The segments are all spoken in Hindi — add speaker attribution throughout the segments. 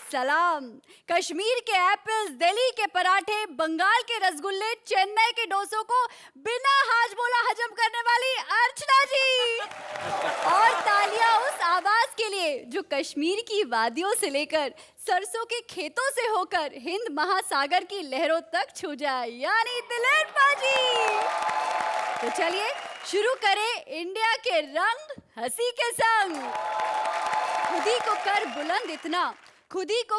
Speaker 1: सलाम। कश्मीर के एप्पल्स, दिल्ली के पराठे, बंगाल के रसगुल्ले, चेन्नई के डोसों को बिना हाजमोला हजम करने वाली अर्चना जी। और तालियां उस आवाज के लिए जो कश्मीर की वादियों से लेकर सरसों के खेतों से होकर हिंद महासागर की लहरों तक छू जाए, यानी दिलीप पाजी। तो चलिए शुरू करें इंडिया के रंग हंसी के संग। खुद ही को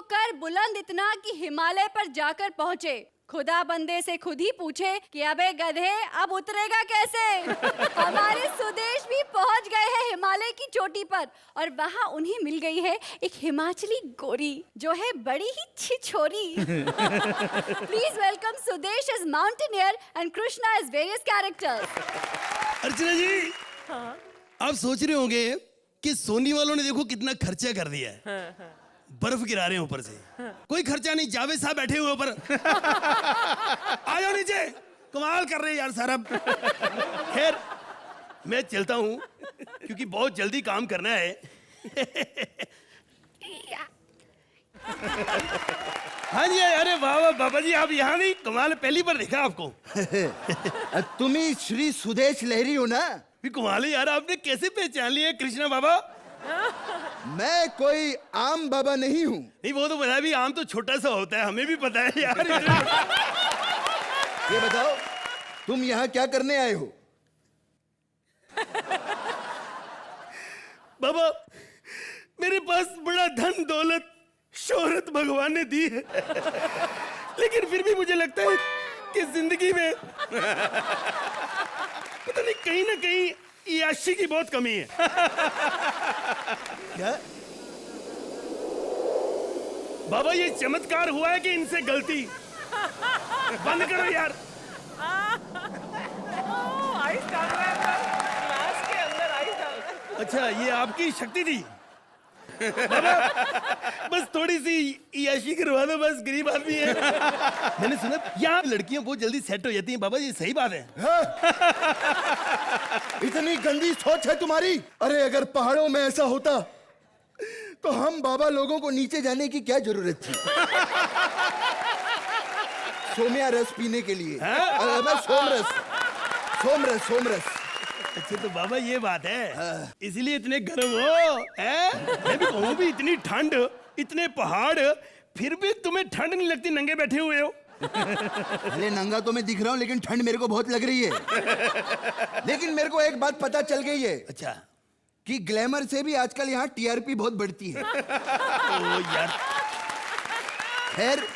Speaker 1: कर बुलंद इतना कि हिमालय पर जाकर पहुंचे। खुदा बंदे से खुद ही पूछे कि अबे गधे अब उतरेगा कैसे। हमारे सुदेश भी पहुंच गए हैं हिमालय की चोटी पर और वहां उन्हें मिल गई है एक हिमाचली गोरी जो है बड़ी ही छिछोरी। Please welcome Sudesh as mountaineer and Krishna as various characters.
Speaker 2: Archana ji,
Speaker 3: हाँ।
Speaker 2: आप सोच रहे होंगे कि सोनी वालों ने देखो कितना खर्चा कर दिया है।
Speaker 3: हाँ।
Speaker 2: बर्फ गिरा रहे हैं ऊपर से। कोई खर्चा नहीं, जावेद साहब बैठे हुए ऊपर। आ जाओ नीचे, कमाल कर रहे हैं यार सारा। खैर मैं चलता हूँ क्योंकि बहुत जल्दी काम करना है। हाँ जी, अरे वाह वाह बाबा जी, आप यहाँ नहीं, कमाल, पहली बार देखा आपको।
Speaker 4: तुम ही श्री सुदेश लहरी हो ना?
Speaker 2: भी कमाल है यार, आपने कैसे पहचान लिया कृष्णा बाबा?
Speaker 4: मैं कोई आम बाबा नहीं हूँ।
Speaker 2: नहीं वो तो पता भी, आम तो छोटा सा होता है, हमें भी पता है यार।
Speaker 4: ये बताओ तुम यहाँ क्या करने आए हो?
Speaker 2: बाबा मेरे पास बड़ा धन दौलत शोहरत भगवान ने दी है, लेकिन फिर भी मुझे लगता है कि जिंदगी में पता नहीं कहीं ना कहीं याशी की बहुत कमी है।
Speaker 4: क्या?
Speaker 2: बाबा ये चमत्कार हुआ है कि इनसे गलती। बंद करो यार।
Speaker 3: आइस डाल रहा है अंदर, ग्लास के अंदर आइस डाल रहा है।
Speaker 2: अच्छा ये आपकी शक्ति थी। बाबा बस थोड़ी सी याशी करवा दो, बस गरीब आदमी है। मैंने सुना यहाँ लड़कियां बहुत जल्दी सेट हो जाती हैं। बाबा ये सही बात है?
Speaker 4: इतनी गंदी सोच है तुम्हारी? अरे अगर पहाड़ों में ऐसा होता तो हम बाबा लोगों को नीचे जाने की क्या जरूरत थी? सोम्या रस पीने के लिए। सोमरस।
Speaker 2: अच्छा तो बाबा ये बात है, इसीलिए इतने गर्म हो हैं? मैं भी कहूँ भी इतनी ठंड, इतने पहाड़, फिर भी तुम्हें ठंड नहीं लगती, नंगे बैठे हुए हो।
Speaker 4: अरे नंगा तो मैं दिख रहा हूँ लेकिन ठंड मेरे को बहुत लग रही है। लेकिन मेरे को एक बात पता चल गई है।
Speaker 2: अच्छा
Speaker 4: कि ग्लैमर से भी आजकल यहाँ टीआरपी बहुत बढ़ती है।
Speaker 2: ओ यार,
Speaker 4: खैर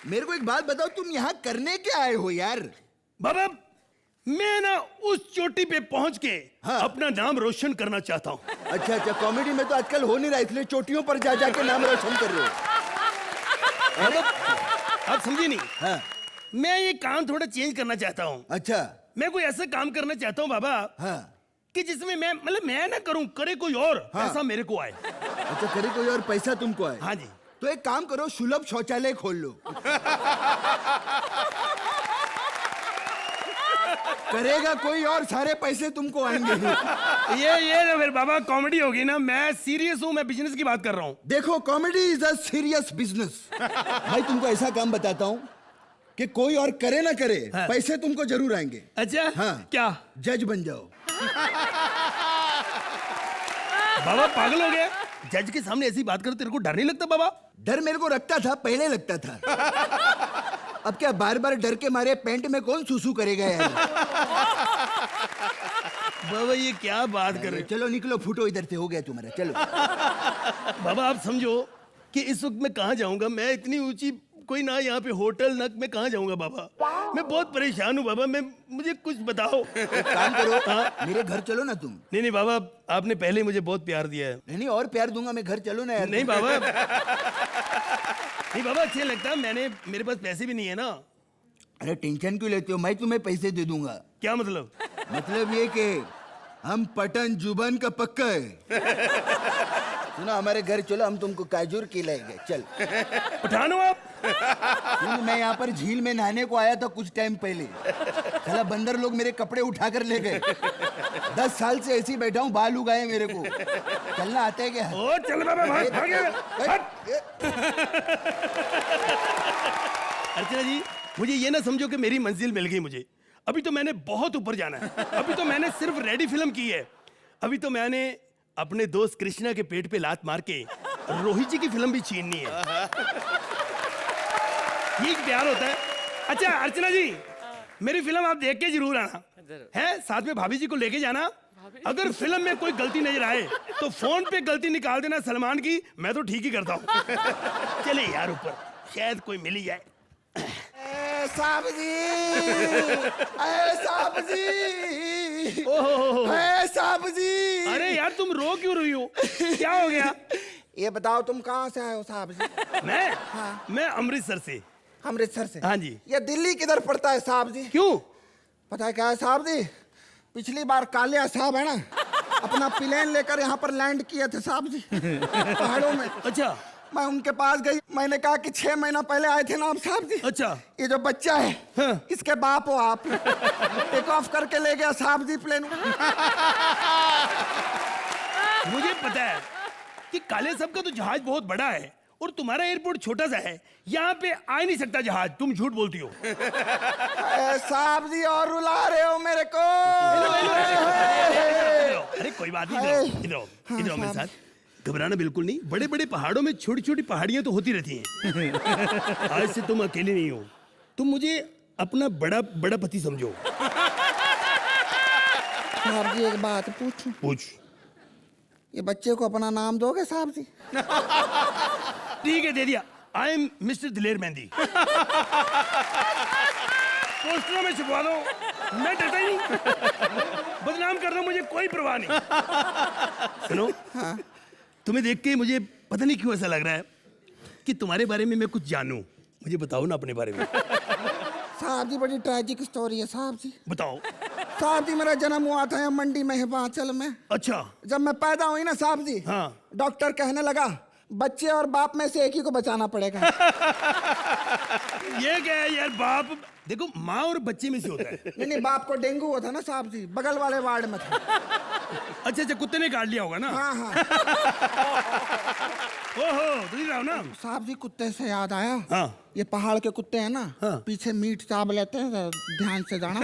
Speaker 4: मेरे को एक बात बताओ, तुम यहाँ करने क्या आए हो यार?
Speaker 2: बाबा मैं ना उस चोटी पे पहुंच के
Speaker 4: हाँ।
Speaker 2: अपना नाम रोशन करना चाहता हूँ।
Speaker 4: अच्छा, कॉमेडी में तो आजकल हो नहीं रहा, इसलिए चोटियों पर जा जाके नाम रोशन कर रहे हो।
Speaker 2: आप समझे नहीं?
Speaker 4: हाँ।
Speaker 2: मैं ये काम थोड़ा चेंज करना चाहता हूँ।
Speaker 4: अच्छा।
Speaker 2: मैं कोई ऐसा काम करना चाहता हूँ बाबा,
Speaker 4: हाँ।
Speaker 2: कि जिसमें मैं ना करूँ, करे कोई और,
Speaker 4: हाँ।
Speaker 2: ऐसा मेरे को आए।
Speaker 4: अच्छा, करे कोई और, पैसा तुमको आए?
Speaker 2: हाँ जी।
Speaker 4: तो एक काम करो, सुलभ शौचालय खोल लो। करेगा कोई और, सारे पैसे तुमको आएंगे।
Speaker 2: ये ना फिर बाबा कॉमेडी होगी ना, मैं सीरियस हूँ, मैं बिजनेस की बात कर रहा हूँ।
Speaker 4: देखो comedy is a serious business. भाई तुमको ऐसा काम बताता हूँ कि कोई और करे ना करे,
Speaker 2: हाँ।
Speaker 4: पैसे तुमको जरूर आएंगे।
Speaker 2: अच्छा
Speaker 4: हाँ।
Speaker 2: क्या
Speaker 4: जज बन जाओ।
Speaker 2: बाबा पागल हो गया? जज के सामने ऐसी बात कर, तेरे को डर नहीं लगता बाबा?
Speaker 4: डर मेरे को लगता था, पहले लगता था। अब क्या बार बार डर के मारे पैंट में कौन सुसु करेगा यार?
Speaker 2: बाबा ये क्या बात कर रहे हो?
Speaker 4: चलो निकलो, फूटो इधर से, हो गया तुम्हारा, चलो।
Speaker 2: बाबा आप समझो कि इस वक्त मैं कहाँ जाऊंगा? मैं इतनी ऊंची कोई ना यहाँ पे होटल ना, मैं कहाँ जाऊंगा बाबा? मैं बहुत परेशान हूँ बाबा, मुझे कुछ बताओ।
Speaker 4: काम करो, मेरे घर चलो ना तुम।
Speaker 2: नहीं बाबा, आपने पहले मुझे बहुत प्यार दिया है।
Speaker 4: नहीं और प्यार दूंगा मैं, घर चलो ना यार।
Speaker 2: नहीं बाबा, नहीं बाबा अच्छा लगता, मेरे पास पैसे भी नहीं है ना।
Speaker 4: अरे टेंशन क्यों लेते हो, मैं तुम्हें पैसे दे दूंगा।
Speaker 2: क्या मतलब?
Speaker 4: मतलब ये कि हम पटन जुबान का पक्का है। सुनो हमारे घर चलो, हम तुमको काजूर खिलाएंगे। चल
Speaker 2: पठान हो आप?
Speaker 4: सुन, मैं यहाँ पर झील में नहाने को आया था कुछ टाइम पहले। साला बंदर लोग मेरे कपड़े उठा कर ले गए। 10 साल से ऐसे ही बैठा हूँ, बाल उगाए मेरे को। चलना आता है क्या?
Speaker 2: ओ चल बाबा, भाग भाग। अर्चना जी, मुझे ये ना समझो कि मेरी मंजिल मिल गई मुझे। अभी तो मैंने बहुत ऊपर जाना है। अभी तो मैंने सिर्फ रेडी फिल्म की है। अभी तो मैंने अपने दोस्त कृष्णा के पेट पे लात मार के रोहित जी की फिल्म भी छीननी है। ये प्यार होता है। अच्छा अर्चना जी, मेरी फिल्म आप देख के जरूर आना है, साथ में भाभी जी को लेके जाना। अगर फिल्म में कोई गलती नजर आए तो फोन पे गलती निकाल देना सलमान की, मैं तो ठीक ही करता हूँ। चले यार ऊपर, शायद कोई मिल ही जाए।
Speaker 4: साहब जी, साहब जी, साहब जी।
Speaker 2: अरे यार तुम रो क्यों रही हो? क्या हो गया?
Speaker 4: ये बताओ तुम कहाँ से आए हो साहब जी?
Speaker 2: मैं?
Speaker 4: हाँ।
Speaker 2: मैं अमृतसर से।
Speaker 4: अमृतसर से?
Speaker 2: हाँ जी।
Speaker 4: ये दिल्ली किधर पड़ता है साहब जी?
Speaker 2: क्यों?
Speaker 4: पता है क्या है साहब जी, पिछली बार कालिया साहब है ना, अपना प्लेन लेकर यहाँ पर लैंड किए थे साहब जी, पहाड़ों में।
Speaker 2: अच्छा।
Speaker 4: मैं उनके पास गई, मैंने कहा कि 6 महीना पहले आए थे ना आप साहब जी।
Speaker 2: अच्छा।
Speaker 4: ये जो बच्चा है,
Speaker 2: हाँ।
Speaker 4: इसके बाप हो आप। टेक ऑफ करके ले गया साहब जी प्लेन।
Speaker 2: मुझे पता है कि काले साहब का तो जहाज बहुत बड़ा है और तुम्हारा एयरपोर्ट छोटा सा है, यहाँ पे आ ही नहीं सकता जहाज। तुम झूठ बोलती हो।
Speaker 4: साहब जी और रुला रहे हो मेरे को।
Speaker 2: अरे कोई बात नहीं, इधर आओ, इधर आओ मेरे साथ। घबराना बिल्कुल नहीं। बड़े बड़े पहाड़ों में छोटी छोटी पहाड़ियां तो होती रहती हैं। आज से तुम अकेले नहीं हो। तुम मुझे अपना बड़ा बड़ा पति समझो।
Speaker 4: साहब जी एक बात पूछूं?
Speaker 2: पूछ।
Speaker 4: ये बच्चे को अपना नाम दोगे साहब जी?
Speaker 2: ठीक है, दे दिया। आई एम मिस्टर दिलेर मेहंदी। पोस्टरों में छपवा दो, मैं डरता ही नहीं। बदनाम कर दो, मुझे कोई परवाह नहीं। सुनो,
Speaker 4: हाँ।
Speaker 2: तुम्हें देख के मुझे पता नहीं क्यों ऐसा लग रहा है कि तुम्हारे बारे में मैं कुछ जानूं। मुझे बताओ ना अपने बारे में।
Speaker 4: साहब जी बड़ी ट्रेजिक स्टोरी है साहब जी।
Speaker 2: बताओ।
Speaker 4: साहब जी मेरा जन्म हुआ था यहाँ मंडी में, हिमाचल में।
Speaker 2: अच्छा।
Speaker 4: जब मैं पैदा हुई ना साहब जी,
Speaker 2: हाँ।
Speaker 4: डॉक्टर कहने लगा बच्चे और बाप में से एक ही को बचाना पड़ेगा।
Speaker 2: ये क्या है यार? बाप देखो, माँ और बच्चे में से होता है।
Speaker 4: नहीं, बाप को डेंगू हुआ था ना साहब जी, बगल वाले वार्ड में था।
Speaker 2: अच्छा अच्छा, कुत्ते ने काट लिया होगा ना?
Speaker 4: हाँ हाँ।
Speaker 2: ओहो, तो रहो ना।
Speaker 4: साहब जी कुत्ते से याद आया।
Speaker 2: हाँ।
Speaker 4: ये पहाड़ के कुत्ते हैं ना,
Speaker 2: हाँ।
Speaker 4: पीछे मीट चाप लेते हैं, ध्यान से जाना।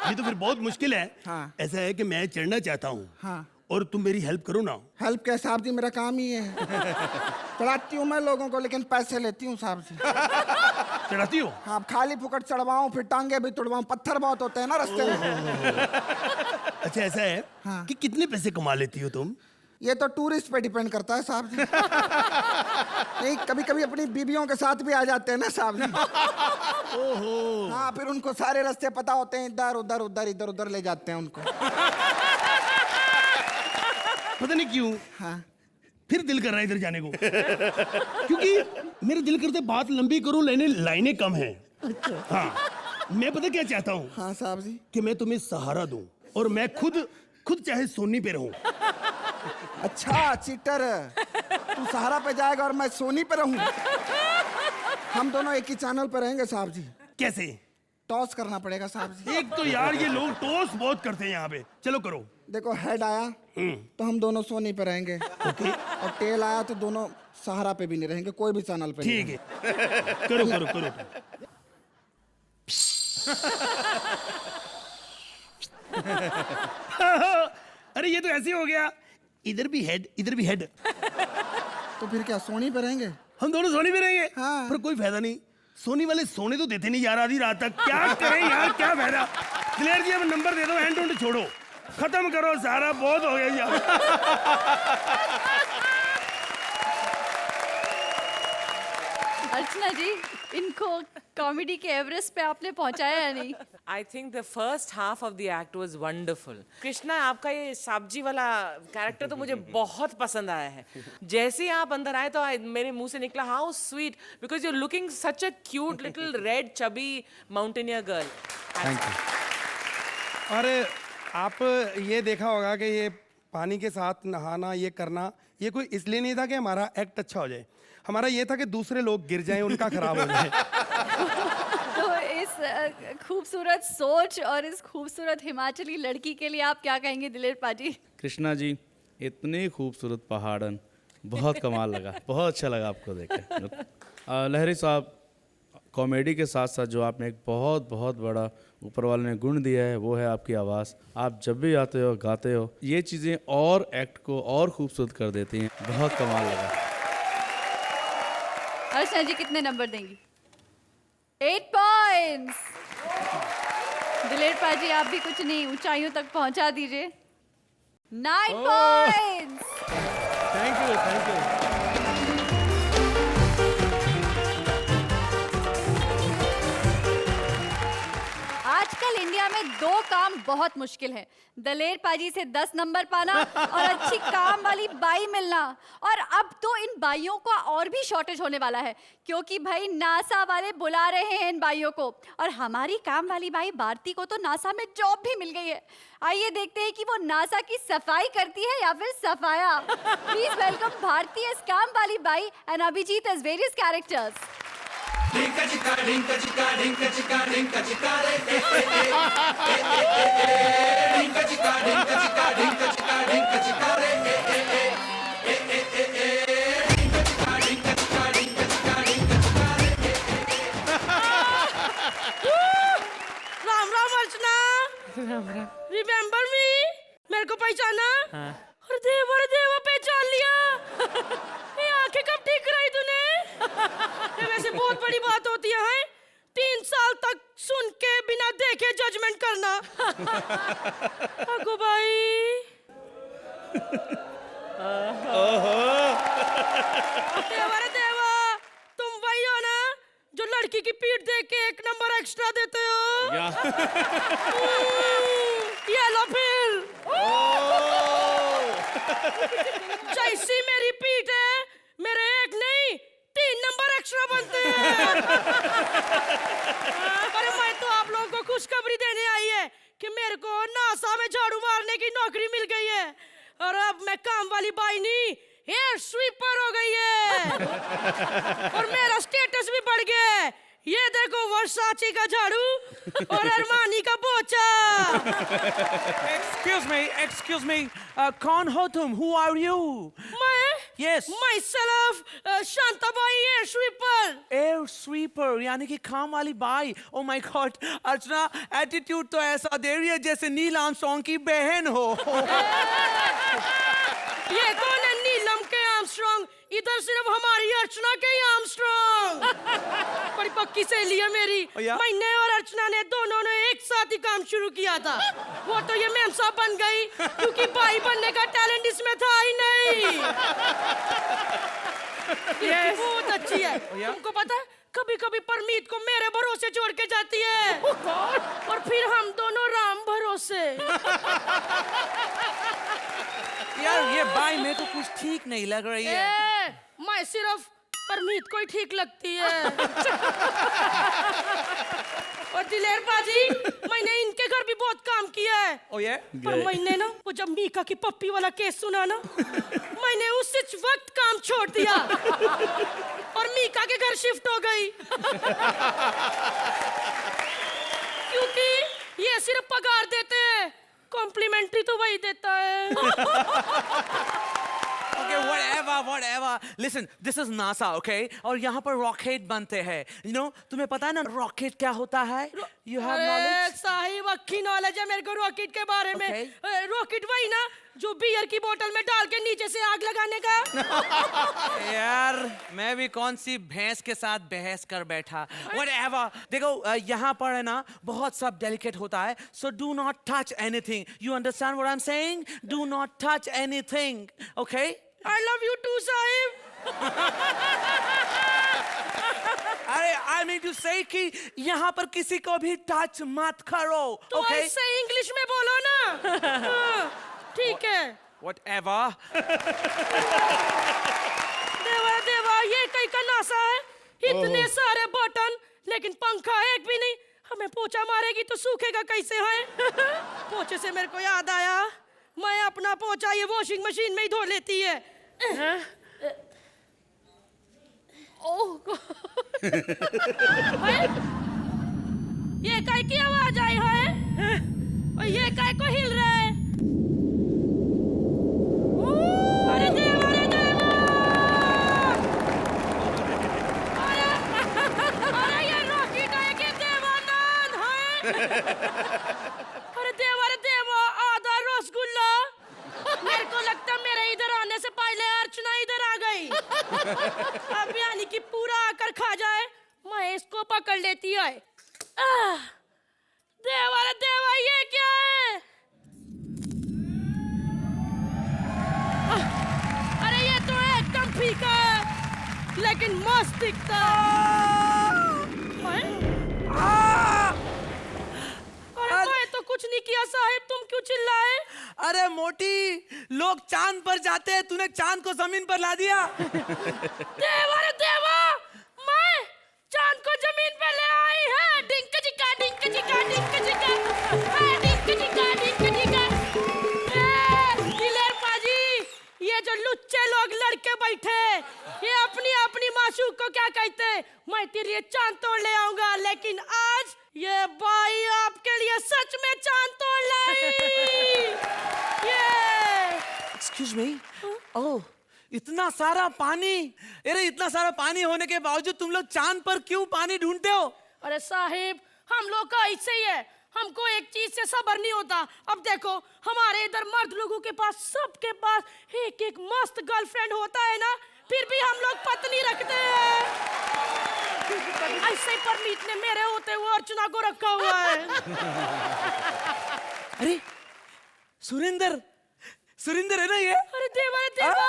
Speaker 2: ये तो फिर बहुत मुश्किल है।
Speaker 4: हाँ।
Speaker 2: ऐसा है कि मैं चढ़ना चाहता हूँ।
Speaker 4: हाँ।
Speaker 2: और तुम मेरी हेल्प करो ना।
Speaker 4: हेल्प क्या साहब जी, मेरा काम ही है। चढ़ाती हूँ मैं लोगों को, लेकिन पैसे लेती हूँ साहब जी।
Speaker 2: चढ़ाती हो?
Speaker 4: हाँ, खाली फुकट चढ़वाऊँ, फिर टांगे भी तुड़वाऊँ, पत्थर बहुत होते हैं ना रास्ते में।
Speaker 2: अच्छा ऐसा है।
Speaker 4: हाँ।
Speaker 2: कि कितने पैसे कमा लेती हो तुम?
Speaker 4: ये तो टूरिस्ट पे डिपेंड करता है साहब जी। नहीं, कभी कभी अपनी बीवियों के साथ भी आ जाते हैं ना साहब जी।
Speaker 2: ओहो।
Speaker 4: हाँ, फिर उनको सारे रास्ते पता होते हैं, इधर उधर उधर इधर उधर ले जाते हैं उनको।
Speaker 2: पता नहीं क्यों
Speaker 4: हाँ।
Speaker 2: फिर दिल कर रहा है इधर जाने को। क्योंकि मेरा दिल करता है बात लंबी करूं, लाइनें कम हैं।
Speaker 4: अच्छा।
Speaker 2: हाँ, मैं पता क्या चाहता हूँ?
Speaker 4: हाँ साहब जी।
Speaker 2: कि मैं तुम्हें सहारा दूं और मैं खुद चाहे सोनी पे रहूं।
Speaker 4: अच्छा चीटर, तू सहारा पे जाएगा और मैं सोनी पे रहूं? हम दोनों एक ही चैनल पे रहेंगे साहब जी।
Speaker 2: कैसे?
Speaker 4: टॉस करना पड़ेगा साहब जी।
Speaker 2: एक तो यार ये लोग टॉस बहुत करते हैं यहाँ पे। चलो करो।
Speaker 4: देखो, हेड आया तो हम दोनों सोनी पे रहेंगे। और टेल आया तो दोनों सहारा पे भी नहीं रहेंगे, कोई भी चैनल पे।
Speaker 2: ठीक है, करो करो करो। अरे ये तो ऐसे ही हो गया, इधर भी हेड इधर भी हेड।
Speaker 4: तो फिर क्या सोनी पे रहेंगे?
Speaker 2: हम दोनों सोनी पे रहेंगे।
Speaker 4: हाँ।
Speaker 2: पर कोई फायदा नहीं, सोनी वाले सोने तो देते नहीं यार आधी रात तक। क्या करें यार, क्या फायदा? दिलेर जी अब नंबर दे दो, हैंड टू छोड़ो, खत्म करो सारा, बहुत हो गया यार।
Speaker 1: अर्चना जी, इनको कॉमेडी के एवरेस्ट पे आपने पहुंचाया या नहीं?
Speaker 3: I think the first half of the act was wonderful. Krishna, आपका ये सब्जी वाला कैरेक्टर तो मुझे बहुत पसंद आया है। जैसे ही आप अंदर आए तो मेरे मुंह से निकला how sweet, because you looking such a cute little red chubby mountaineer girl.
Speaker 5: Thank you. और आप ये देखा होगा कि ये पानी के साथ नहाना, ये करना,
Speaker 2: ये कोई इसलिए नहीं था कि हमारा एक्ट अच्छा हो जाए, हमारा ये था कि दूसरे लोग गिर जाएं, उनका खराब हो जाए।
Speaker 1: तो इस खूबसूरत सोच और इस खूबसूरत हिमाचली लड़की के लिए आप क्या कहेंगे दिलेर पाजी?
Speaker 5: कृष्णा जी, इतनी खूबसूरत पहाड़न, बहुत कमाल लगा, बहुत अच्छा लगा आपको देख लहरी साहब, कॉमेडी के साथ साथ जो आपने एक बहुत बहुत बड़ा ऊपर वाले ने गुण दिया है वो है आपकी आवाज़। आप जब भी आते हो गाते हो, ये चीज़ें और एक्ट को और खूबसूरत कर देती हैं, बहुत कमाल लगा।
Speaker 1: अर्चना जी कितने नंबर देंगी? 8 पॉइंट्स। दिलेर पाजी आप भी कुछ नहीं, ऊंचाइयों तक पहुंचा दीजिए। 9 points.
Speaker 2: Thank you, thank you.
Speaker 1: आजकल इंडिया में 2 काम बहुत मुश्किल है, दलेर पाजी से 10 नंबर पाना और अच्छी काम वाली बाई मिलना। और अब तो इन बाइयों का और भी शॉर्टेज होने वाला है, क्योंकि भाई नासा वाले बुला रहे हैं इन बाइयों को। और हमारी काम वाली बाई भारती को तो नासा में जॉब भी मिल गई है। आइए देखते हैं कि वो नासा की सफाई करती है या फिर सफाया। प्लीज वेलकम भारती एज काम वाली बाई and Abhijeet as various characters.
Speaker 6: Ram Ram Archana. Remember me? मेरे को पहचाना? अरे देवा पहचान लिया। ये आंखें कब ठीक कराई तूने? ये वैसे बहुत बड़ी बात होती है 3 साल तक सुन के बिना देखे जजमेंट करना। अगो भाई। देवा तुम वही हो ना जो लड़की की पीठ देख के 1 नंबर एक्स्ट्रा देते हो? ये लो फिर। जैसी मेरी पीठ है, मेरे 1 नहीं 3 नंबर एक्स्ट्रा बनते हैं। अरे मैं तो आप लोगों को खुशखबरी देने आई है कि मेरे को नासा में झाड़ू मारने की नौकरी मिल गई है और अब मैं काम वाली बाई नहीं, एयर स्वीपर हो गई है। और मेरा स्टेटस भी बढ़ गया है। ये देखो वर्षाची का झाड़ू और अरमानी का पोछा।
Speaker 7: Excuse me, कौन हो तुम? Who are you?
Speaker 6: मैं
Speaker 7: Yes.
Speaker 6: myself Shantabai air sweeper.
Speaker 7: Air sweeper, यानी कि काम वाली by. Oh my God, Archana attitude तो ऐसा दे रही है जैसे नील आर्मस्ट्रांग की बहन हो।
Speaker 6: ये कौन है नीलम के आर्मस्ट्रांग? इधर सिर्फ हमारी अर्चना के ही आर्मस्ट्रांग। बड़ी पक्की सहेली है मेरी।
Speaker 7: या?
Speaker 6: मैंने और अर्चना ने दोनों ने एक साथ ही काम शुरू किया था। वो तो ये मेम साहब बन गई क्योंकि बाई बनने का टैलेंट इसमें था ही नहीं। ये बहुत अच्छी है। तुमको पता है कभी कभी परमीत को मेरे भरोसे छोड़ के जाती है और फिर हम दोनों राम भरोसे।
Speaker 7: यार ये बाई में तो कुछ ठीक नहीं लग रही है।
Speaker 6: मैं सिर्फ परमीत को ही ठीक लगती है। और दिलेर बाजी, मैंने इनके घर भी बहुत काम किया है।
Speaker 7: Oh yeah?
Speaker 6: पर मैंने ना वो जब मीका की पप्पी वाला केस सुना ना, मैंने उस वक्त काम छोड़ दिया और मीका के घर शिफ्ट हो गई। क्योंकि ये सिर्फ पगार देते हैं, कॉम्प्लीमेंट्री तो वही देता है।
Speaker 7: Okay, whatever. Listen, this is NASA, okay? और यहाँ पर रॉकेट बनते हैं। You know, तुम्हें पता है ना रॉकेट क्या होता है? You have knowledge?
Speaker 6: साहिब अच्छी नॉलेज है मेरे को रॉकेट के बारे में।
Speaker 7: Okay.
Speaker 6: रॉकेट वही ना जो बियर की बोतल में डाल के नीचे से आग लगाने का।
Speaker 7: यार मैं भी कौन सी भैंस के साथ बहस कर बैठा। Whatever. देखो यहाँ पर है ना बहुत सब डेलिकेट होता है। So do not touch anything. You understand what I'm saying? Do not touch anything. Okay?
Speaker 6: I love you too Sahib.
Speaker 7: अरे I mean to say कि यहाँ पर किसी को भी टच मत करो।
Speaker 6: तो
Speaker 7: Okay?
Speaker 6: ऐसे इंग्लिश में बोलो ना। हाँ, ठीक है।
Speaker 7: Whatever.
Speaker 6: देवा ये कहीं का नासा है? इतने सारे बटन लेकिन पंखा एक भी नहीं। हमें पोछा मारेगी तो सूखेगा कैसे है? पोछे से मेरे को याद आया, मैं अपना पोछा ये वॉशिंग मशीन में ही धो लेती है। ओह ये काय की आवाज आई है और ये काय को हिल रहा है? अरे देवा, अरे देवा! अरे ये रॉकी काय के देवानंद है? अरे देवा आधा रसगुल्ला। मेरे को लगता मेरे इधर आने से पहले अर्चना इधर आ गई। अब यानी कि पूरा आकर खा जाए, मैं इसको पकड़ लेती है। देवा रे देवा, ये क्या है? अरे ये तो एकदम फीका है, लेकिन मस्त दिखता है। अरे मैं तो कुछ नहीं किया साहिब, तुम क्यों चिल्लाए?
Speaker 7: अरे मोटी, लोग चांद पर जाते हैं, तूने चांद को जमीन पर ला दिया।
Speaker 6: देवा रे देवा, मैं चांद को जमीन पे ले आई है। डिंक चिका डिंक चिका डिंक चिका, डिंक चिका डिंक चिका। दिलेर पाजी, ये जो लुच्चे लोग लड़के बैठे, ये अपनी अपनी मासूक को क्या कहते हैं? मैं तेरे लिए चांद तोड़ ले आऊंगा, लेकिन आज ये बाई आपके लिए सच में चांद तोड़ लाई। ये
Speaker 7: एक्सक्यूज मी, ओह इतना सारा पानी। अरे इतना सारा पानी होने के बावजूद तुम लोग चांद पर क्यों पानी ढूंढते हो?
Speaker 6: अरे साहिब, हम लोग का ऐसे ही है, हमको एक चीज से सब्र नहीं होता। अब देखो हमारे इधर मर्द लोगों के पास, सबके पास एक एक मस्त गर्लफ्रेंड होता है ना, फिर भी हम लोग पत्नी रखते हैं। ऐसे ही परमीत ने मेरे होते हुए अर्चना को रखा हुआ है।
Speaker 7: अरे सुरेंद्र, सुरेंद्र है ना ये?
Speaker 6: अरे देवा रे देवा,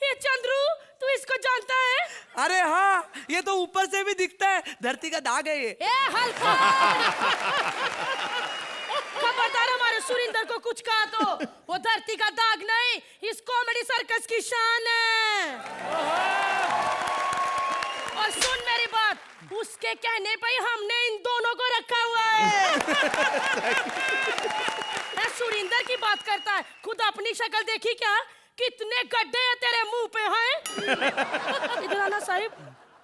Speaker 6: ये चंद्रू, तू इसको जानता है?
Speaker 7: अरे हाँ, ये तो ऊपर से भी दिखता है, धरती का दाग है ये।
Speaker 6: ए हल्का खबरदार, हमारे सुरेंद्र को कुछ कहा तो वो धरती का दाग नहीं, इस कॉमेडी सर्कस की शान है। और सुन मेरी बात, उसके कहने पे ही हमने इन दोनों को रखा हुआ है। सुरेंद्र की बात करता है, खुद अपनी शक्ल देखी क्या? कितने गड्ढे हैं तेरे मुंह पे हैं? इधर आना साहिब,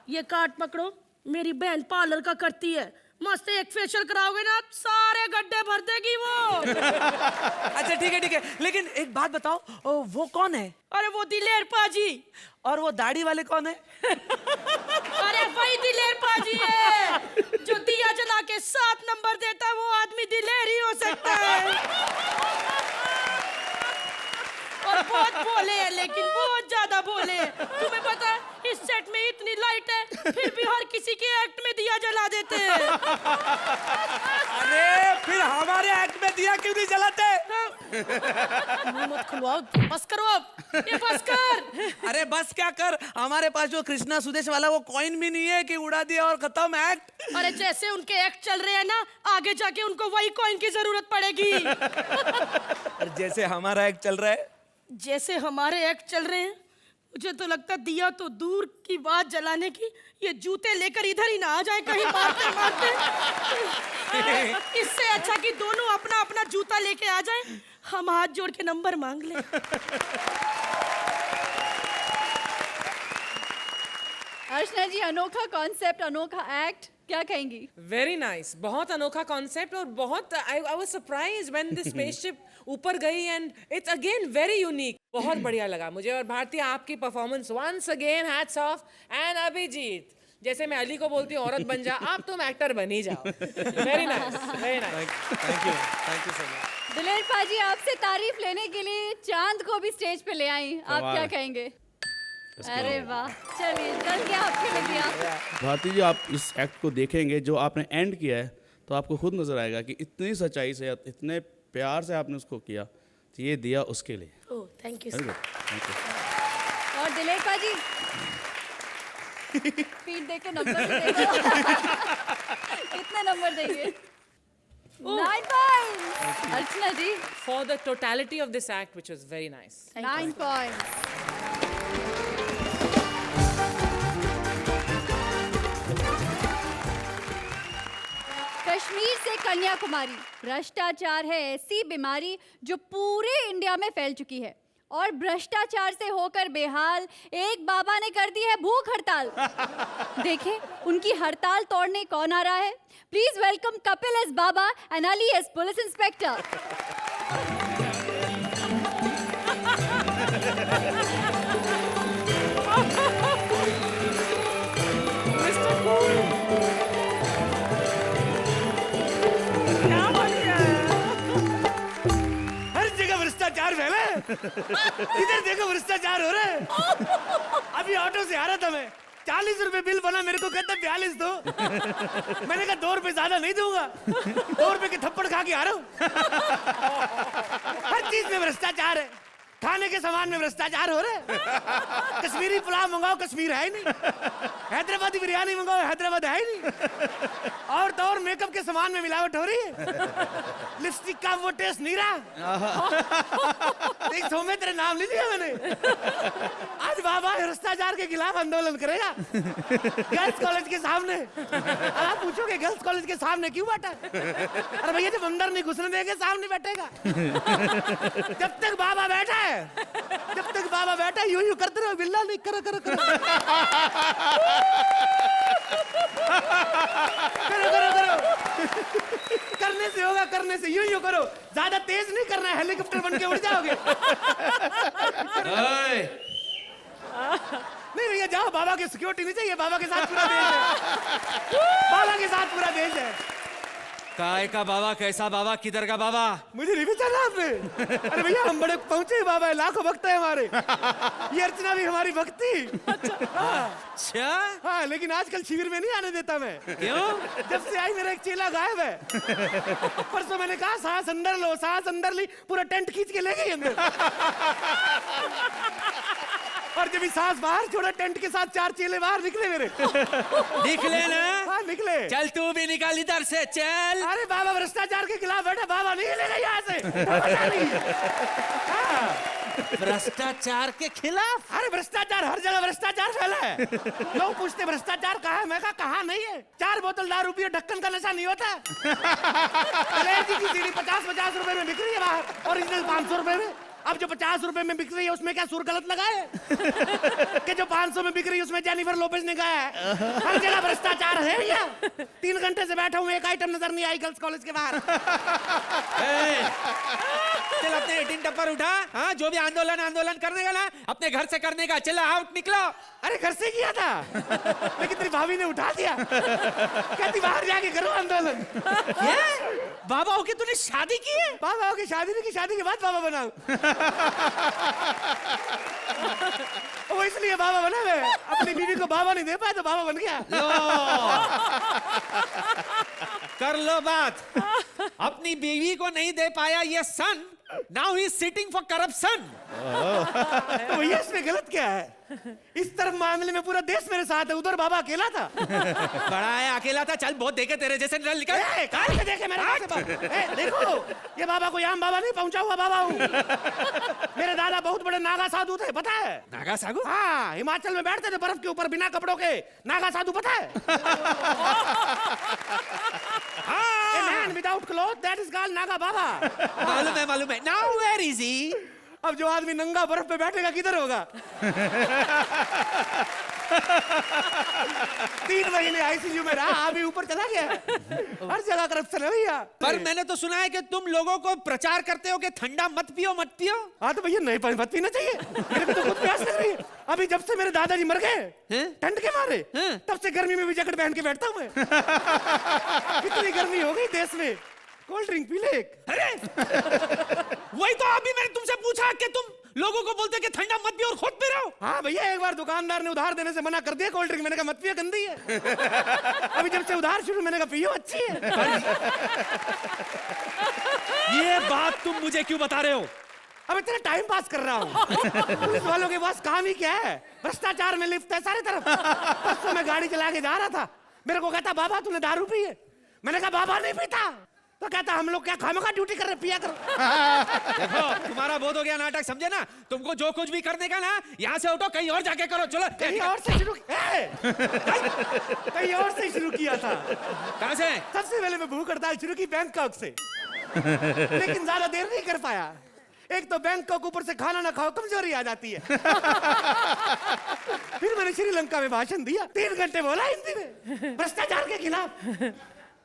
Speaker 6: ये कार्ड पकड़ो, मेरी बहन पार्लर का करती है, मस्त एक फेशियल कराओगे ना, सारे गड्ढे भर देगी वो।
Speaker 7: अच्छा ठीक है ठीक है, लेकिन एक बात बताओ, वो कौन है?
Speaker 6: अरे वो दिलेर पाजी।
Speaker 7: और वो दाढ़ी वाले कौन है?
Speaker 6: अरे वही दिलेर पाजी है, जो दिया जला के 7 नंबर देता है, वो आदमी दिलेर ही हो सकता है। और बहुत भोले है, लेकिन बहुत ज्यादा भोले है। तुम्हें पता है, इस सेट में इतनी लाइट है, फिर भी हर किसी के एक्ट में दिया जला देते हैं।
Speaker 7: अरे फिर हमारे एक्ट में दिया क्यों नहीं जलाते?
Speaker 6: मुंह मत खुलवाओ, बस करो अब, ये बस कर।
Speaker 7: अरे बस क्या कर, हमारे पास जो कृष्णा सुदेश वाला वो कॉइन भी नहीं है कि उड़ा दिया और खत्म एक्ट।
Speaker 6: अरे जैसे उनके एक्ट चल रहे हैं ना, आगे जाके उनको वही कॉइन की जरूरत पड़ेगी।
Speaker 7: और जैसे हमारा एक्ट चल रहा है,
Speaker 6: जैसे हमारे एक्ट चल रहे हैं, मुझे तो लगता दिया तो दूर की बात जलाने की, ये जूते लेकर इधर ही ना आ जाए कहीं मारते मारते। इससे अच्छा कि दोनों अपना अपना जूता लेके आ जाए, हम हाथ जोड़ के नंबर मांग ले।
Speaker 1: अर्चना जी, अनोखा कॉन्सेप्ट, अनोखा एक्ट, क्या कहेंगी?
Speaker 3: वेरी नाइस, बहुत अनोखा कॉन्सेप्ट और बहुत I was surprised when the spaceship ऊपर गई and it's again very unique. बहुत बढ़िया लगा मुझे। और भारती, आपकी performance once again hats off. And Abhijeet, जैसे मैं अली को बोलती हूँ औरत बन जा, आप तुम एक्टर बन ही जाओ। Very nice, very nice.
Speaker 7: Thank you so much.
Speaker 1: दिलेर पाजी, आपसे तारीफ लेने के लिए चांद को भी स्टेज पे ले आई, आप
Speaker 5: वाह।
Speaker 1: क्या कहेंगे? अरे वाह, चलिए जल गया आपके लिए दिया।
Speaker 5: भारती जी, आप इस एक्ट को देखेंगे जो आपने एंड किया है, तो आपको खुद नजर आएगा कि इतनी सच्चाई से, इतने प्यार से आपने उसको किया, तो ये दिया उसके लिए।
Speaker 6: Oh thank you.
Speaker 5: Very good, thank you.
Speaker 1: और दिलेर पाजी, फीड दे के नंबर देखो। कितने नंबर देंगे? 9 points. Archana ji,
Speaker 3: For the totality of this act, which was very nice.
Speaker 1: 9 points. Kashmir से कन्याकुमारी, भ्रष्टाचार है ऐसी बीमारी जो पूरे इंडिया में फैल चुकी है। और भ्रष्टाचार से होकर बेहाल एक बाबा ने कर दी है भूख हड़ताल। देखे उनकी हड़ताल तोड़ने कौन आ रहा है। Please welcome Kapil as baba and Ali as police inspector.
Speaker 2: हर जगह भ्रष्टाचार फैला है। इधर देखो भ्रष्टाचार हो रहा है। अभी ऑटो से आ रहा था मैं, 40 रुपए बिल बना, मेरे को कहता 42 दो। मैंने कहा 2 रुपए ज्यादा नहीं दूंगा, 2 रुपए के थप्पड़ खा के आ रहा हूँ। हर चीज में भ्रष्टाचार है। खाने के सामान में भ्रष्टाचार हो रहा है। कश्मीरी पुलाव मंगाओ, कश्मीर है ही नहीं। हैदराबादी बिरयानी मंगाओ, हैदराबाद है ही नहीं। और तो और मेकअप के सामान में मिलावट हो रही है। लिपस्टिक का वो टेस्ट नहीं रहा। देख सोमे तेरे नाम ले लिया मैंने। आज बाबा भ्रष्टाचार के खिलाफ आंदोलन करेगा गर्ल्स कॉलेज के सामने। आप पूछोगे गर्ल्स कॉलेज के सामने क्यों बैठा? अरे भैया जब अंदर नहीं घुसने देंगे सामने बैठेगा। जब तक बाबा बैठा है, जब तक बाबा बैठा है यूं करते रहो, बिल्ला नहीं करो करो करो करो करो करो। करने से होगा, करने से यूं करो। ज्यादा तेज नहीं करना है, हेलीकॉप्टर बन के उड़ जाओगे। नहीं भैया जाओ, बाबा की सिक्योरिटी नहीं चाहिए। बाबा के साथ पूरा देश है। बाबा के साथ पूरा देश है।
Speaker 7: काय का बाबा, कैसा बाबा, किधर का बाबा?
Speaker 2: मुझे नहीं पहचाना आपने? अरे भैया हम बड़े पहुंचे बाबा है, लाखों भक्त है हमारे। ये अर्चना भी हमारी भक्ति।
Speaker 7: अच्छा
Speaker 2: हाँ, लेकिन आजकल शिविर में नहीं आने देता मैं।
Speaker 7: क्यों?
Speaker 2: जब से आई मेरा एक चेला गायब है। परसों मैंने कहा सांस अंदर लो, सांस अंदर ली, पूरा टेंट खींच के ले गई अंदर। और जब सांस बाहर छोड़ा, टेंट के साथ 4 चेले बाहर निकले मेरे।
Speaker 7: निकले ना?
Speaker 2: हाँ निकले।
Speaker 7: चल तू भी निकाल इधर से, चल।
Speaker 2: अरे बाबा भ्रष्टाचार के खिलाफ बैठा, बाबा नहीं लेगा यहाँ से। हाँ।
Speaker 7: भ्रष्टाचार के खिलाफ?
Speaker 2: अरे भ्रष्टाचार हर जगह भ्रष्टाचार फैला है। लोग पूछते भ्रष्टाचार कहाँ है, मैं कहा कहाँ नहीं है। 4 बोतल दारू पिए, ढक्कन का नशा नहीं होता। कलेजी की सीढ़ी 50-50 रुपए में बिक रही है बाहर, ओरिजिनल 500 रुपए में। अब जो 50 रुपए में बिक रही है उसमें क्या सुर गलत लगा है? कि जो 500 में बिक रही है उसमें जेनिफर लोपेज ने गाया है। हर जगह भ्रष्टाचार है भैया। 3 घंटे से बैठा हूँ, एक आइटम नजर नहीं आई गर्ल्स कॉलेज के बाहर।
Speaker 7: चल अपने टिन टप्पर उठा। हाँ, जो भी आंदोलन करने का ना, अपने घर से करने का। चला आउट, निकलो।
Speaker 2: अरे घर से किया था, लेकिन तेरी भाभी ने उठा दिया। कहती बाहर जाके करो आंदोलन।
Speaker 7: बाबा हो के तूने शादी की है?
Speaker 2: बाबा की शादी नहीं की, शादी के बाद बाबा बनाऊं। वो इसलिए बाबा बना मैं, अपनी बीवी को बाबा नहीं दे पाया तो बाबा बन गया।
Speaker 7: कर लो बात। अपनी बीवी को नहीं दे पाया ये son, now he is sitting for corruption.
Speaker 2: तो भैया इसमें गलत क्या है? इस तरफ मामले में पूरा देश मेरे साथ है, उधर बाबा अकेला था।
Speaker 7: बड़ा है, अकेला था। चल बहुत देखे तेरे जैसे निकल।
Speaker 2: काहे से देखे मेरे देखो ये बाबा को यहाँ बाबा नहीं, पहुंचा हुआ बाबा हूँ। मेरे दादा बहुत बड़े नागा साधु थे, पता है?
Speaker 7: नागा साधु?
Speaker 2: हाँ, हिमाचल में बैठते थे बर्फ के ऊपर बिना कपड़ों के। नागा साधु पता है? A man without clothes, that is called Naga बाबा।
Speaker 7: मालूम है। Now where is he?
Speaker 2: अब जो आदमी नंगा बर्फ पे बैठेगा किधर होगा? 3 महीने आईसीयू में रहा, अभी ऊपर चला गया। हर जगह करप्शन है भैया।
Speaker 7: पर मैंने तो सुना है कि तुम लोगों को प्रचार करते हो कि ठंडा मत पियो, मत पियो।
Speaker 2: हाँ तो भैया नहीं मत पीना चाहिए। मेरे को तो खुद प्यास लग रही है। अभी जब से मेरे दादाजी मर गए ठंड के मारे, तब से गर्मी में भी जैकेट पहन के बैठता हूँ मैं। कितनी गर्मी हो गई देश में। कोल्ड ड्रिंक पी ले।
Speaker 7: अरे वही तो अभी मैंने तुमसे पूछा कि तुम लोगों को बोलते कि ठंडा मत पियो और खुद पी रहे हो।
Speaker 2: हाँ भैया, एक बार दुकानदार ने उधार देने से मना कर दिया कोल्ड ड्रिंक। मैंने कहा मत पियो, गंदी है। अभी जब से उधार शुरू, मैंने कहा पियो, अच्छी है।
Speaker 7: ये बात तुम मुझे क्यों बता रहे हो?
Speaker 2: अबे तेरा टाइम पास कर रहा हूँ। पुलिस वालों के पास काम ही क्या है? भ्रष्टाचार में लिप्त है सारी तरफ। परसों मैं गाड़ी चला के जा रहा था, मेरे को कहता बाबा तूने दारू पी है? मैंने कहा बाबा नहीं पीता। तो कहता हम लोग क्या खामखा ड्यूटी कर रहे, पिया करो।
Speaker 7: देखो तुम्हारा बहुत हो गया नाटक, समझे ना? तुमको जो कुछ भी करने का ना, यहाँ से उठो, कहीं और जाके करो। चलो
Speaker 2: कहीं और से शुरू कहीं और से शुरू किया था।
Speaker 7: कहाँ से?
Speaker 2: सबसे पहले मैं भूख हड़ताल शुरू की बैंकॉक से, लेकिन ज्यादा देर नहीं कर पाया।
Speaker 8: एक तो बैंकॉक ऊपर से खाना ना खाओ कमजोरी आ जाती है। फिर मैंने श्रीलंका में भाषण दिया, 3 घंटे बोला हिंदी में भ्रष्टाचार के खिलाफ।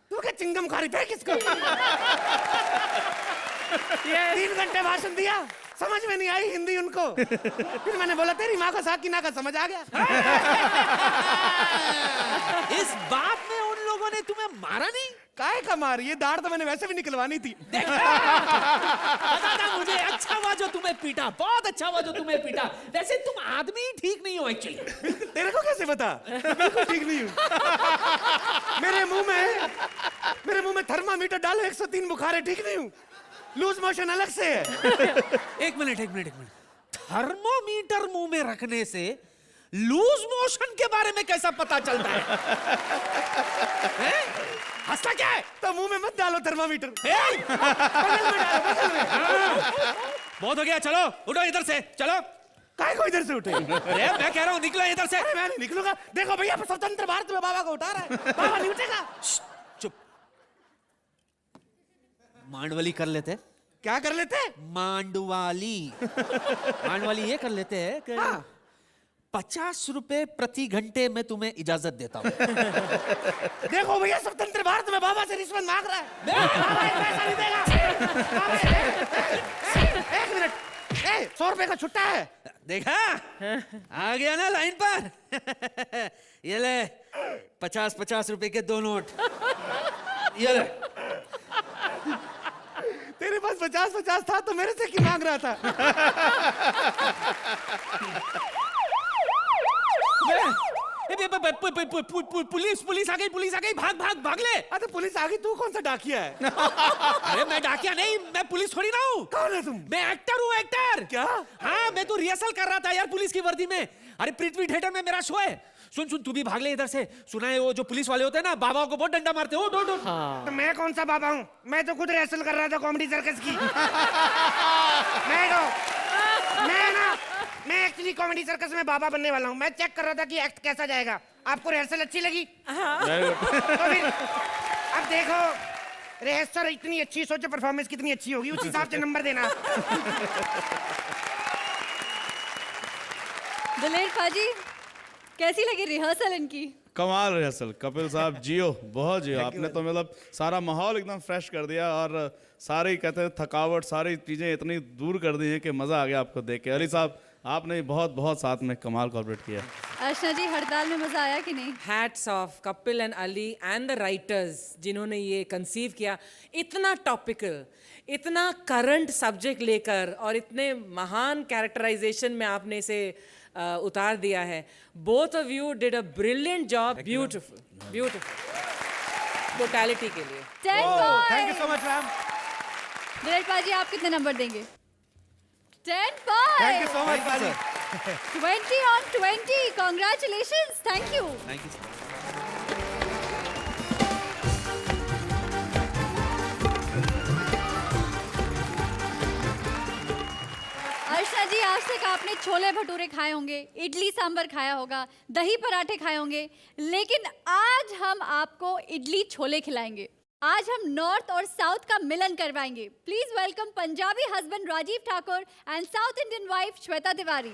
Speaker 8: तू क्या चिंगम खा रही थे किसको? 3 घंटे भाषण दिया, समझ में नहीं आई हिंदी उनको। फिर मैंने बोला तेरी माँ का साकिना का समझ आ गया।
Speaker 7: इस बात में उन लोगों ने तुम्हें मारा नहीं?
Speaker 8: काहे का मार, ये दाढ़ तो मैंने वैसे भी निकलवानी थी।
Speaker 7: पता था मुझे, अच्छा हुआ जो तुम्हें पीटा, बहुत अच्छा हुआ जो तुम्हें पीटा। वैसे तुम आदमी ही ठीक नहीं हो एक्चुअली।
Speaker 8: तेरे को कैसे पता? बिल्कुल ठीक नहीं हूँ। मेरे मुंह में थर्मामीटर डालो, 103 बुखार है, ठीक नहीं हूँ। लूज मोशन अलग से है।
Speaker 7: एक मिनट थर्मोमीटर मुंह में रखने से लूज मोशन के बारे में कैसा पता चलता है?
Speaker 8: हंसता क्या है? तो मुंह में मत डालो थर्मामीटर।
Speaker 7: बहुत हो गया, चलो उठो इधर से, चलो।
Speaker 8: काहे को इधर से उठे?
Speaker 7: अरे मैं कह रहा हूँ निकलो इधर से।
Speaker 8: मैं नहीं निकलूंगा। देखो भैया, स्वतंत्र भारत में बाबा को उठा रहा है, बाबा नहीं उठेगा।
Speaker 7: चुप। मांडवाली कर लेते।
Speaker 8: क्या कर लेते?
Speaker 7: मांडवाली ये कर लेते हैं कि 50 रुपए प्रति घंटे में तुम्हें इजाजत देता हूँ।
Speaker 8: देखो भैया, स्वतंत्र भारत में बाबा से रिश्वत मांग रहा है। बाबा एक पैसा नहीं देगा। बाबा, एक मिनट, 100 रुपए का छुट्टा है।
Speaker 7: देखा, आ गया ना लाइन पर। ये ले 50-50 रुपए के 2 नोट। ये ले।
Speaker 8: तेरे पास 50-50 था तो मेरे से क्यों मांग रहा था?
Speaker 7: पुलिस आ गई, भाग ले।
Speaker 8: तो पुलिस आ गई, तू कौन सा डाकिया है?
Speaker 7: अरे मैं डाकिया नहीं, मैं पुलिस थोड़ी ना हूँ।
Speaker 8: कौन है तुम?
Speaker 7: मैं एक्टर हूँ, एक्टर।
Speaker 8: क्या?
Speaker 7: हाँ, मैं तो रिहर्सल कर रहा था यार पुलिस की वर्दी में। अरे पृथ्वी थिएटर में मेरा शो है। सुन तू भी भाग ले इधर से। सुना है वो जो पुलिस वाले होते हैं ना, बाबाओं को बहुत डंडा मारते हो।
Speaker 8: तो मैं कौन सा बाबा हूँ? मैं तो खुद रिहर्सल कर रहा था कॉमेडी सर्कस की। मैं एक्चुअली कॉमेडी सर्कस में बाबा बनने वाला हूँ। मैं चेक कर रहा था कि एक्ट कैसा जाएगा। आपको रिहर्सल अच्छी लगी? तो फिर अब देखो, रिहर्सल इतनी अच्छी, सोचो परफॉर्मेंस कितनी अच्छी होगी, उस हिसाब से नंबर देना।
Speaker 1: दिलेर पाजी, कैसी लगी रिहर्सल इनकी?
Speaker 5: कमाल रिहर्सल कपिल साहब, जियो, बहुत जियो आपने तो। मतलब सारा माहौल एकदम फ्रेश कर दिया और सारी कहते हैं थकावट, सारी चीज़ें इतनी दूर कर दी हैं कि मज़ा आ गया आपको देख के। अली साहब, आपने बहुत साथ में कमाल कॉर्पोरेट किया।
Speaker 1: अर्चना जी, हड़ताल में मजा आया कि नहीं?
Speaker 3: Hats off Kapil and Ali and the writers जिन्होंने ये कंसीव किया। इतना टॉपिकल, इतना करंट सब्जेक्ट लेकर और इतने महान कैरेक्टराइजेशन में आपने इसे उतार दिया है। Both of you did a brilliant job. Beautiful totality के लिए।
Speaker 1: 10 points।
Speaker 8: Thank you so much ma'am.
Speaker 1: दिलेर पाजी, आप कितने नंबर देंगे? 10 points।
Speaker 8: Thank you so much पाजी।
Speaker 1: 20 on 20। Congratulations। Thank you। अर्चना जी, आज तक आपने छोले भटूरे खाए होंगे, इडली सांभर खाया होगा, दही पराठे खाए होंगे, लेकिन आज हम आपको इडली छोले खिलाएंगे। आज हम नॉर्थ और साउथ का मिलन करवाएंगे। Please welcome Punjabi husband Rajeev Thakur and south Indian wife Shweta Tiwari.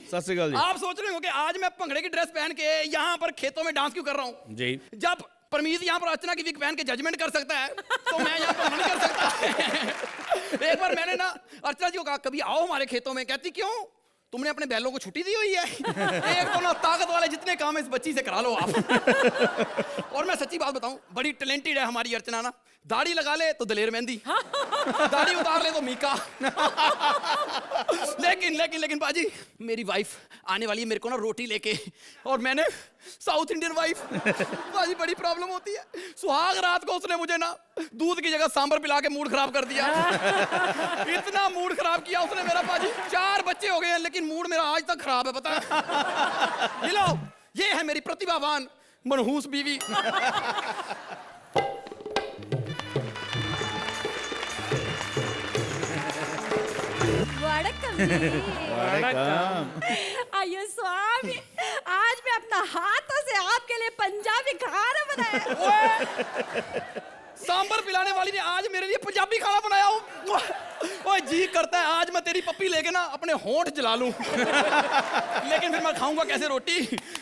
Speaker 5: Sat Sri अकाल जी।
Speaker 9: आप सोच रहे हो कि आज मैं भंगड़े की ड्रेस पहन के यहाँ पर खेतों में डांस क्यों कर रहा हूँ?
Speaker 5: जी।
Speaker 9: जब परमीत यहाँ पर अर्चना की विग पहन के जजमेंट कर सकता है तो मैं यहाँ पर नहीं कर सकता। एक बार मैंने ना अर्चना जी को कहा कभी आओ हमारे खेतों में। कहती क्यों? तुमने अपने बैलों को छुट्टी दी हुई है। एक तो ना ताकत वाले जितने काम इस बच्ची से करा लो आप। और मैं सच्ची बात बताऊं, बड़ी टैलेंटेड है हमारी अर्चना ना। दाढ़ी लगा ले तो दलेर मेहंदी, दाढ़ी उतार ले तो मीका। लेकिन बाजी, मेरी वाइफ आने वाली है मेरे को ना रोटी लेके, और मैंने साउथ इंडियन वाइफ। बाजी बड़ी प्रॉब्लम होती है। सुहाग रात को उसने मुझे ना दूध की जगह सांभर पिला के मूड खराब कर दिया। इतना मूड खराब किया उसने मेरा बाजी। 4 बच्चे हो गए हैं लेकिन मूड मेरा आज तक खराब है, पता है? ये लो, ये है मेरी प्रतिभावान मनहूस बीवी।
Speaker 1: आइए स्वामी, आज मैं अपना हाथों से आपके लिए पंजाबी खाना बनाया।
Speaker 9: सांबर पिलाने वाली ने आज मेरे लिए पंजाबी खाना बनाया हो। ओए जी करता है आज मैं तेरी पप्पी लेके ना अपने होंठ जला लूं। लेकिन फिर मैं खाऊंगा कैसे रोटी?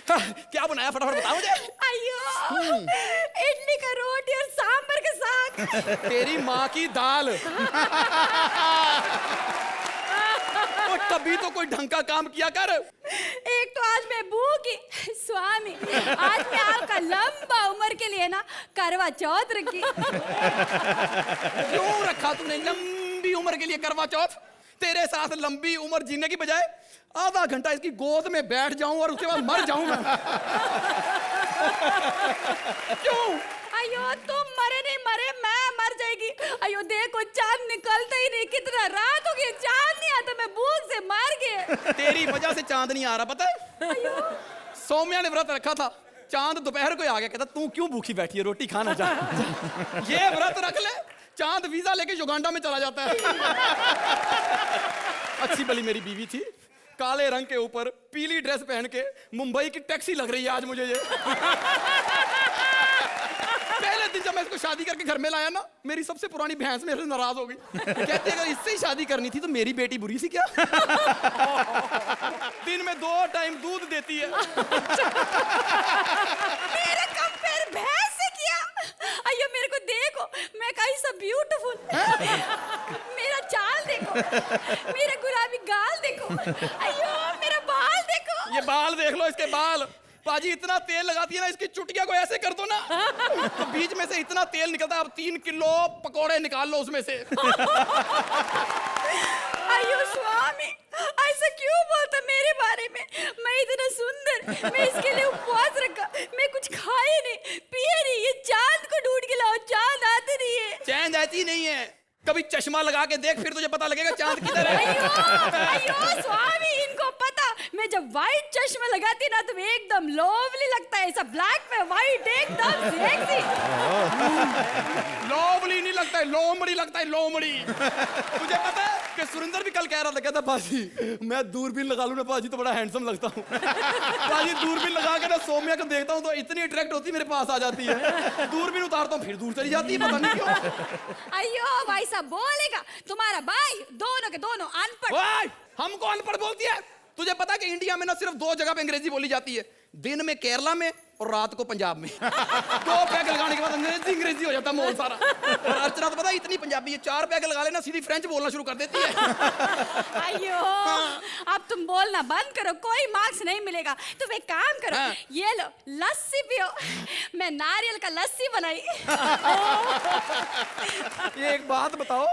Speaker 9: क्या बनाया फटाफट बताओ मुझे।
Speaker 1: अयो, इडली का रोटी और सांबर के साथ।
Speaker 9: तेरी माँ की दाल। ओ तभी तो कोई ढंग का काम किया कर।
Speaker 1: एक तो आज मैं भूखी स्वामी, आज मैं आपका लंबा उम्र के लिए ना करवा चौथ रखी।
Speaker 9: क्यों रखा तूने लंबी उम्र के लिए करवा चौथ? तेरे साथ लंबी उम्र जीने की बजाय आधा घंटा इसकी गोद में बैठ जाऊं और उसके बाद मर जाऊं मैं। क्यों?
Speaker 1: अयो तुम मरे नहीं मरे, मैं मर जाएगी। अयो देखो चांद निकलता ही नहीं, कितना रात हो गई, चांद नहीं आता, मैं भूख से मर गई।
Speaker 9: तेरी वजह से चांद नहीं आ रहा पता है? सौम्या ने व्रत रखा था, चांद दोपहर को आ गया, कहता तू क्यों भूखी बैठी है, रोटी खाना जा। ये व्रत रख ले, चांद वीजा लेके युगांडा में चला जाता है। अच्छी भली मेरी बीवी थी, काले रंग के ऊपर पीली ड्रेस पहन के मुंबई की टैक्सी लग रही है आज मुझे ये। पहले दिन जब मैं इसको शादी करके घर में लाया ना, मेरी सबसे पुरानी भैंस मेरे से नाराज हो गई। कहती है अगर इससे ही शादी करनी थी तो मेरी बेटी बुरी सी क्या? दिन में 2 टाइम दूध देती है।
Speaker 1: मेरे कंपेयर भैंस से किया? अयो मेरे को देखो, मैं कैसा ब्यूटीफुल, मेरा चाल देखो, मेरा गुलाबी गाल देखो, अयो मेरा बाल देखो।
Speaker 9: ये बाल देख लो, इसके बाल। पाजी इतना तेल लगाती है ना, इसकी चुटिया को ऐसे कर दो ना तो बीच में से इतना तेल निकलता है। अब 3 किलो पकोड़े निकाल लो उसमें से।
Speaker 1: अयो स्वामी, ऐसा क्यों बोलता मेरे बारे में? मैं इतना सुंदर, मैं इसके लिए उपवास रखा, मैं कुछ खाए नहीं पिए नहीं, ये चांद को ढूंढ के लाओ, चांद आते नहीं है।
Speaker 9: चांद आती नहीं है, कभी चश्मा लगा के देख, फिर तुझे पता लगेगा चांद किधर है।
Speaker 1: अयो स्वामी, इनको पता, मैं जब व्हाइट चश्मा लगाती ना तो एकदम लोवली लगता है, ऐसा ब्लैक में व्हाइट एकदम सेक्सी।
Speaker 9: लोमड़ी नहीं लगता है, लोमड़ी लगता है, लोमड़ी। तुझे पता है कि सुरेंद्र भी कल कह रहा था, कहता बाजी मैं दूरबीन लगा लूं ना बाजी तो बड़ा हैंडसम लगता हूं। बाजी दूरबीन लगा के ना सौम्या को देखता हूं तो इतनी अट्रैक्ट होती मेरे पास आ जाती है, दूरबीन उतारता हूं फिर दूर चली जाती है, पता नहीं क्यों।
Speaker 1: अयो भाई साहब बोलेगा, तुम्हारा भाई दोनों के दोनों अनपढ़।
Speaker 9: ओए, हमको अनपढ़ बोलती है? तुझे पता है कि इंडिया में ना सिर्फ 2 जगह पे अंग्रेजी बोली जाती है, दिन में केरला में और रात को पंजाब में। 2 पैग लगाने के बाद अंग्रेजी हो जाता है माहौल सारा। और अर्चना तो पता है इतनी पंजाबी है, 4 पैग लगा लेना सीधी फ्रेंच बोलना शुरू कर देती है।
Speaker 1: अयो अब तुम बोलना बंद करो, कोई मार्क्स नहीं मिलेगा। तुम एक काम करो, ये लो लस्सी पियो, मैं नारियल का लस्सी बनाई।
Speaker 9: ये एक बात बताओ,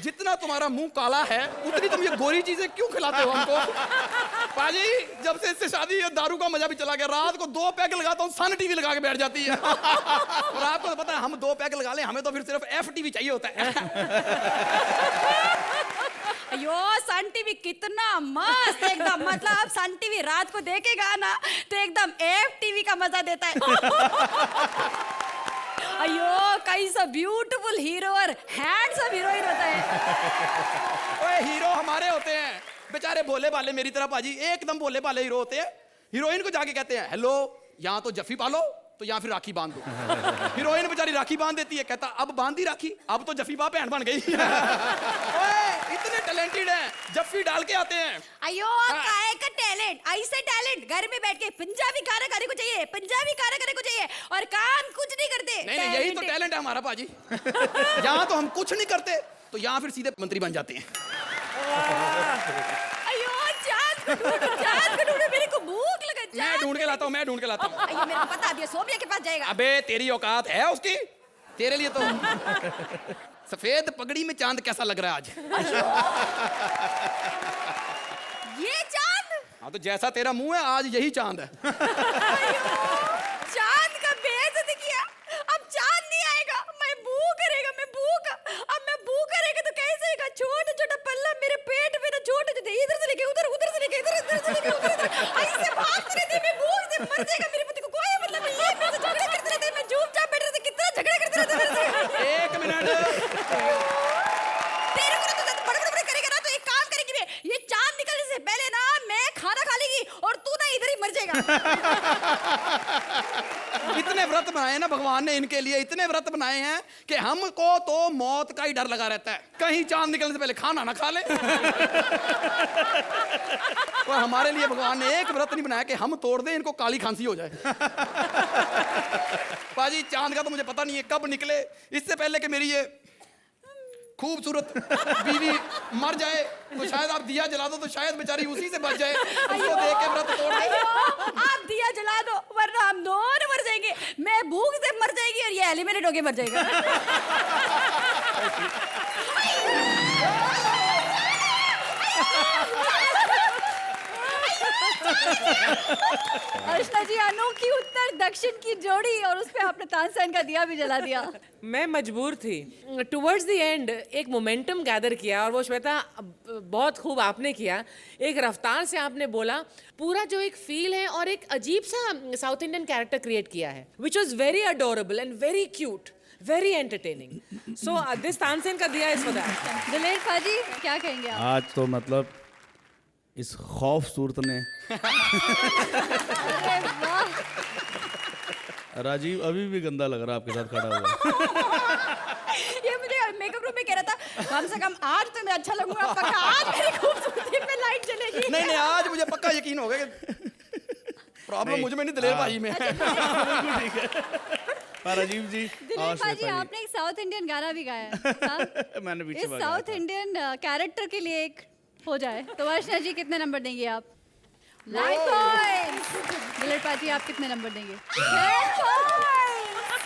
Speaker 9: जितना तुम्हारा मुंह काला है उतनी तुम ये गोरी चीजें क्यों खिलाते हो हमको? पाजी जब से इससे शादी है दारू का मजा भी चला गया, रात को 2 पैग लगाता हूँ, सन टीवी लगा के बैठ जाती है। और आपको तो पता है हम 2 पैग लगा ले, हमें तो फिर सिर्फ FTV चाहिए होता है।
Speaker 1: अयो सन टीवी कितना मस्त एकदम, मतलब अब सन टीवी रात को देखेगा ना तो एकदम FTV का मजा देता है। अयो कैसा ब्यूटीफुल हीरो और हैंडसम हीरोइन होता है।
Speaker 9: ओए हीरो हमारे होते हैं, बेचारे भोले भाले मेरी तरह पाजी, एकदम भोले भाले हीरो होते हैं। हीरोइन को जाके कहते हैं हेलो यहाँ तो जफ्फी पालो तो यहाँ फिर राखी बांध दो। हीरोइन बेचारी राखी बांध देती है, कहता अब बांध दी राखी, अब तो जफ्फी बा बहन बन गई। ओए इतने टैलेंटेड हैं, जफ्फी डाल के आते हैं।
Speaker 1: अयो काहे का टैलेंट, ऐसे टैलेंट घर में बैठ के पंजाबी खाना खाने को चाहिए, पंजाबी खाना खाने को चाहिए और काम कुछ नहीं करते।
Speaker 9: नहीं यही तो टैलेंट है हमारा पाजी। यहाँ तो हम कुछ नहीं करते तो यहाँ फिर सीधे मंत्री बन जाते हैं।
Speaker 1: अयो चांद को ढूंढो, मेरे को भूख लगा।
Speaker 9: मैं ढूंढ के लाता हूँ, मैं ढूंढ के लाता हूँ।
Speaker 1: अयो मेरे को बता दिया, सोम्या के पास जाएगा।
Speaker 9: अबे तेरी औकात है उसकी, तेरे लिए तो सफेद पगड़ी में चांद कैसा लग रहा है आज?
Speaker 1: ये चांद?
Speaker 9: हाँ तो जैसा तेरा मुंह है आज यही चांद है।
Speaker 1: चांद का बेइज्जती किया, अब चांद नहीं आएगा, मैं भूख रहेगा, मैं भूख। अब मैं भूख रहेगा तो कैसे होगा? छोटा छोटा पल्ला मेरे पेट में ना, छोटे छोटे इधर से लेके उधर, उधर से लेके इधर, इधर से लेके उधर, ऐसे भागते रहते, मैं भूख से मर जाएगा। मेरे पति को कोई मतलब नहीं है, मेरे से झगड़े करते रहते, मैं चुपचाप बैठ रहती, कितना झगड़ा करते रहते मेरे से।
Speaker 9: 1 मिनट
Speaker 1: तेरे को तो बड़बड़ करेगा ना तो एक काम करेगी, मैं ये
Speaker 9: इतने व्रत बनाए ना भगवान ने इनके लिए, इतने व्रत बनाए हैं कि हमको तो मौत का ही डर लगा रहता है, कहीं चांद निकलने से पहले खाना ना खा ले। और हमारे लिए भगवान ने एक व्रत नहीं बनाया कि हम तोड़ दें इनको काली खांसी हो जाए। पाजी चांद का तो मुझे पता नहीं है कब निकले, इससे पहले कि मेरी ये खूबसूरत बीवी मर जाए तो शायद आप दिया जला दो तो शायद बेचारी उसी से बच जाए, उसको देख के व्रत तोड़ दे।
Speaker 1: आप दिया जला दो वरना हम दोनों मर जाएंगे। मैं भूख से मर जाएगी और ये एलिमिनेट होके मर जाएगा। अर्चना जी, अनोखी उत्तर दक्षिण की जोड़ी और उस पे आपने तानसेन का दिया भी जला दिया।
Speaker 3: मैं मजबूर थी। टुवर्ड्स द एंड एक मोमेंटम गैदर किया और वो श्वेता बहुत खूब आपने किया। एक रफ्तार से आपने बोला, पूरा जो एक फील है और एक अजीब सा साउथ इंडियन कैरेक्टर क्रिएट किया है, which was very adorable and very cute, very entertaining. So this Tansen का दिया इज फॉर दैट।
Speaker 1: दिलेर पाजी, क्या कहेंगे आप?
Speaker 5: आज तो मतलब इस खौफसूरत ने
Speaker 1: अरे वाह,
Speaker 5: राजीव अभी भी गंदा लग रहा है आपके साथ खड़ा हुआ।
Speaker 1: ये मुझे मेकअप रूम में कह रहा था कम से कम आज तो मैं अच्छा लगूंगा, पक्का आज मेरी खूबसूरती पे लाइट चलेगी।
Speaker 9: नहीं नहीं, आज मुझे पक्का यकीन हो गया कि प्रॉब्लम मुझ में नहीं दिलेर भाई में है।
Speaker 5: ठीक है राजीव जी।
Speaker 1: दिलेर पाजी, आपने एक साउथ इंडियन गाना भी गाया है। हाँ?
Speaker 5: मैंने पीछे
Speaker 1: इस साउथ इंडियन कैरेक्टर के लिए एक हो जाए तो अर्चना जी कितने नंबर देंगे आप? 9 पॉइंट्स। दिलेर पाजी, आप कितने नंबर देंगे? 10 points.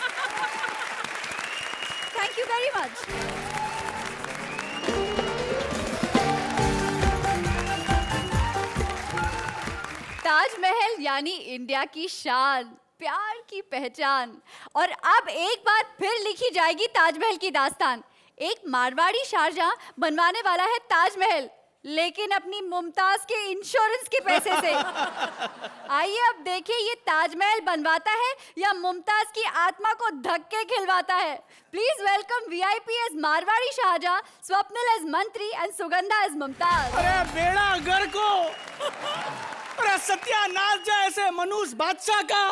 Speaker 1: Thank you very much. Taj Mahal यानी इंडिया की शान, प्यार की पहचान। और अब एक बार फिर लिखी जाएगी ताजमहल की दास्तान। एक मारवाड़ी शाहजहां बनवाने वाला है ताजमहल, लेकिन अपनी मुमताज के इंश्योरेंस के पैसे से। आइए अब देखिए ये ताजमहल बनवाता है या मुमताज की आत्मा को धक्के खिलवाता है। Please welcome VIP as Marwari Shahjahan, Swapnil as मंत्री एंड सुगंधा एज मुमताज।
Speaker 10: अरे बेड़ा घर को, अरे सत्यानाश जाए ऐसे मनुष्य बादशाह का।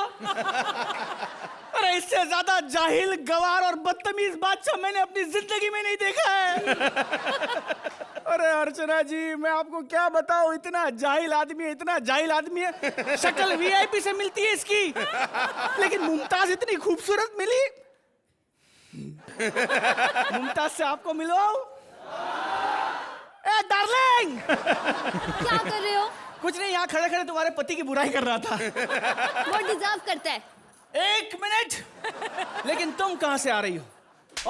Speaker 10: अरे इससे ज्यादा जाहिल, गवार और बदतमीज बादशाह मैंने अपनी जिंदगी में नहीं देखा है। अरे अर्चना जी, मैं आपको क्या बताऊं, इतना जाहिल आदमी है, इतना जाहिल आदमी है। शक्ल वीआईपी से मिलती है इसकी, लेकिन मुमताज इतनी खूबसूरत मिली। मुमताज से आपको मिलवाऊं? ए डार्लिंग,
Speaker 1: क्या कर रहे हो?
Speaker 10: कुछ नहीं, यहाँ खड़े खड़े तुम्हारे पति की बुराई कर रहा था।
Speaker 1: वो डिजर्व करता है।
Speaker 10: 1 मिनट, लेकिन तुम कहाँ से आ रही हो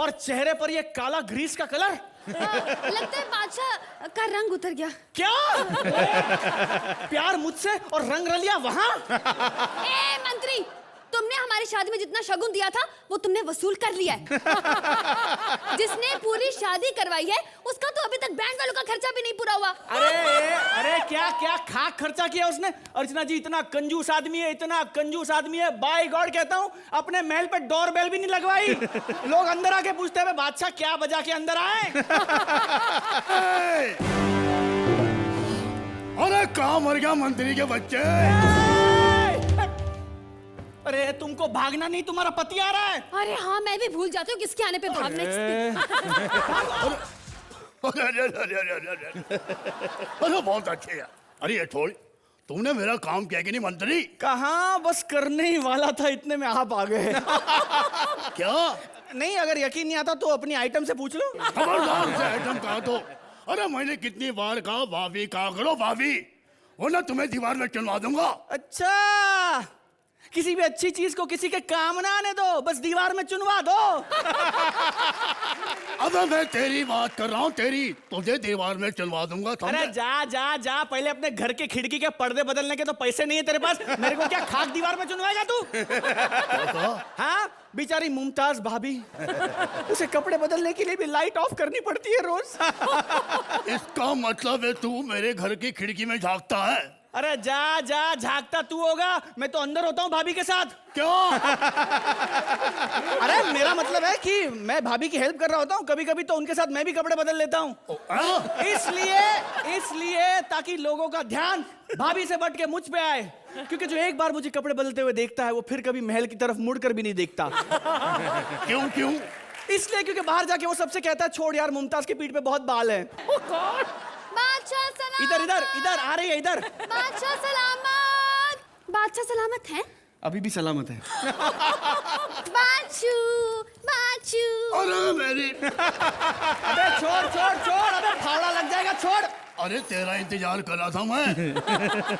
Speaker 10: और चेहरे पर ये काला ग्रीस का कलर?
Speaker 1: लगता है बादशाह का रंग उतर गया।
Speaker 10: क्या? प्यार मुझसे और रंग रलिया वहाँ?
Speaker 1: ए मंत्री, तुमने हमारी शादी में जितना शगुन दिया था वो तुमने वसूल कर लिया है। जिसने पूरी शादी करवाई है उसका तो अभी तक बैंड वालों का खर्चा भी नहीं पूरा हुआ।
Speaker 10: अरे क्या क्या खाक खर्चा किया उसने। अर्चना जी इतना कंजूस आदमी है, इतना कंजूस आदमी है, बाय गॉड कहता हूँ अपने महल पे डोर बेल भी नहीं लगवाई। लोग अंदर आके पूछते हैं बादशाह क्या बजा के अंदर आए।
Speaker 2: अरे कहाँ मर गया मंत्री के बच्चे?
Speaker 10: अरे तुमको भागना नहीं, तुम्हारा पति आ रहा है।
Speaker 1: अरे हाँ, मैं भी भूल जाती हूँ किसके आने पे भागना।
Speaker 2: अरे बहुत अच्छे है। अरे ये छोड़, तुमने मेरा काम किया कि नहीं मंत्री?
Speaker 10: कहाँ, बस करने ही वाला था, इतने में आप आ गए।
Speaker 2: क्या?
Speaker 10: नहीं, अगर यकीन नहीं आता तो अपनी आइटम से पूछ लो।
Speaker 2: खबरदार से आइटम कहा तो। अरे मैंने कितनी बार कहा भाभी कहा करो भाभी, वरना तुम्हें दीवार में चुनवा दूंगा।
Speaker 10: अच्छा, किसी भी अच्छी चीज को किसी के काम ना आने दो, बस दीवार में चुनवा दो।
Speaker 2: अब मैं तेरी बात कर रहा हूँ, तेरी, तुझे दीवार में चुनवा दूंगा।
Speaker 10: अरे जा जा जा, पहले अपने घर के खिड़की के पर्दे बदलने के तो पैसे नहीं है तेरे पास। मेरे को क्या खाक दीवार में चुनवाएगा तू? हाँ, बेचारी मुमताज भाभी, उसे कपड़े बदलने के लिए भी लाइट ऑफ करनी पड़ती है रोज।
Speaker 2: इसका मतलब है तू मेरे घर की खिड़की में झांकता है?
Speaker 10: अरे जा जा, झांकता तू होगा, मैं तो अंदर होता हूँ भाभी के साथ।
Speaker 2: क्यों?
Speaker 10: अरे मेरा मतलब है कि मैं भाभी की हेल्प कर रहा होता हूँ, कभी कभी तो उनके साथ मैं भी कपड़े बदल लेता हूँ। इसलिए ताकि लोगों का ध्यान भाभी से बट के मुझ पे आए, क्योंकि जो एक बार मुझे कपड़े बदलते हुए देखता है वो फिर कभी महल की तरफ मुड़कर भी नहीं देखता।
Speaker 2: क्यों क्यों?
Speaker 10: इसलिए क्योंकि बाहर जाके वो सबसे कहता है छोड़ यार, मुमताज की पीठ पे बहुत बाल हैं।
Speaker 1: बादशाह सलामत।
Speaker 10: इधर इधर इधर आ रही है, इधर।
Speaker 1: बादशाह सलामत। बादशाह सलामत है?
Speaker 10: अभी भी सलामत है।
Speaker 1: बाचू बाचू।
Speaker 2: अरे मेरी,
Speaker 10: अबे छोड़ छोड़ छोड़, अबे फावड़ा लग जाएगा, छोड़।
Speaker 2: अरे तेरा इंतजार कर रहा था मैं।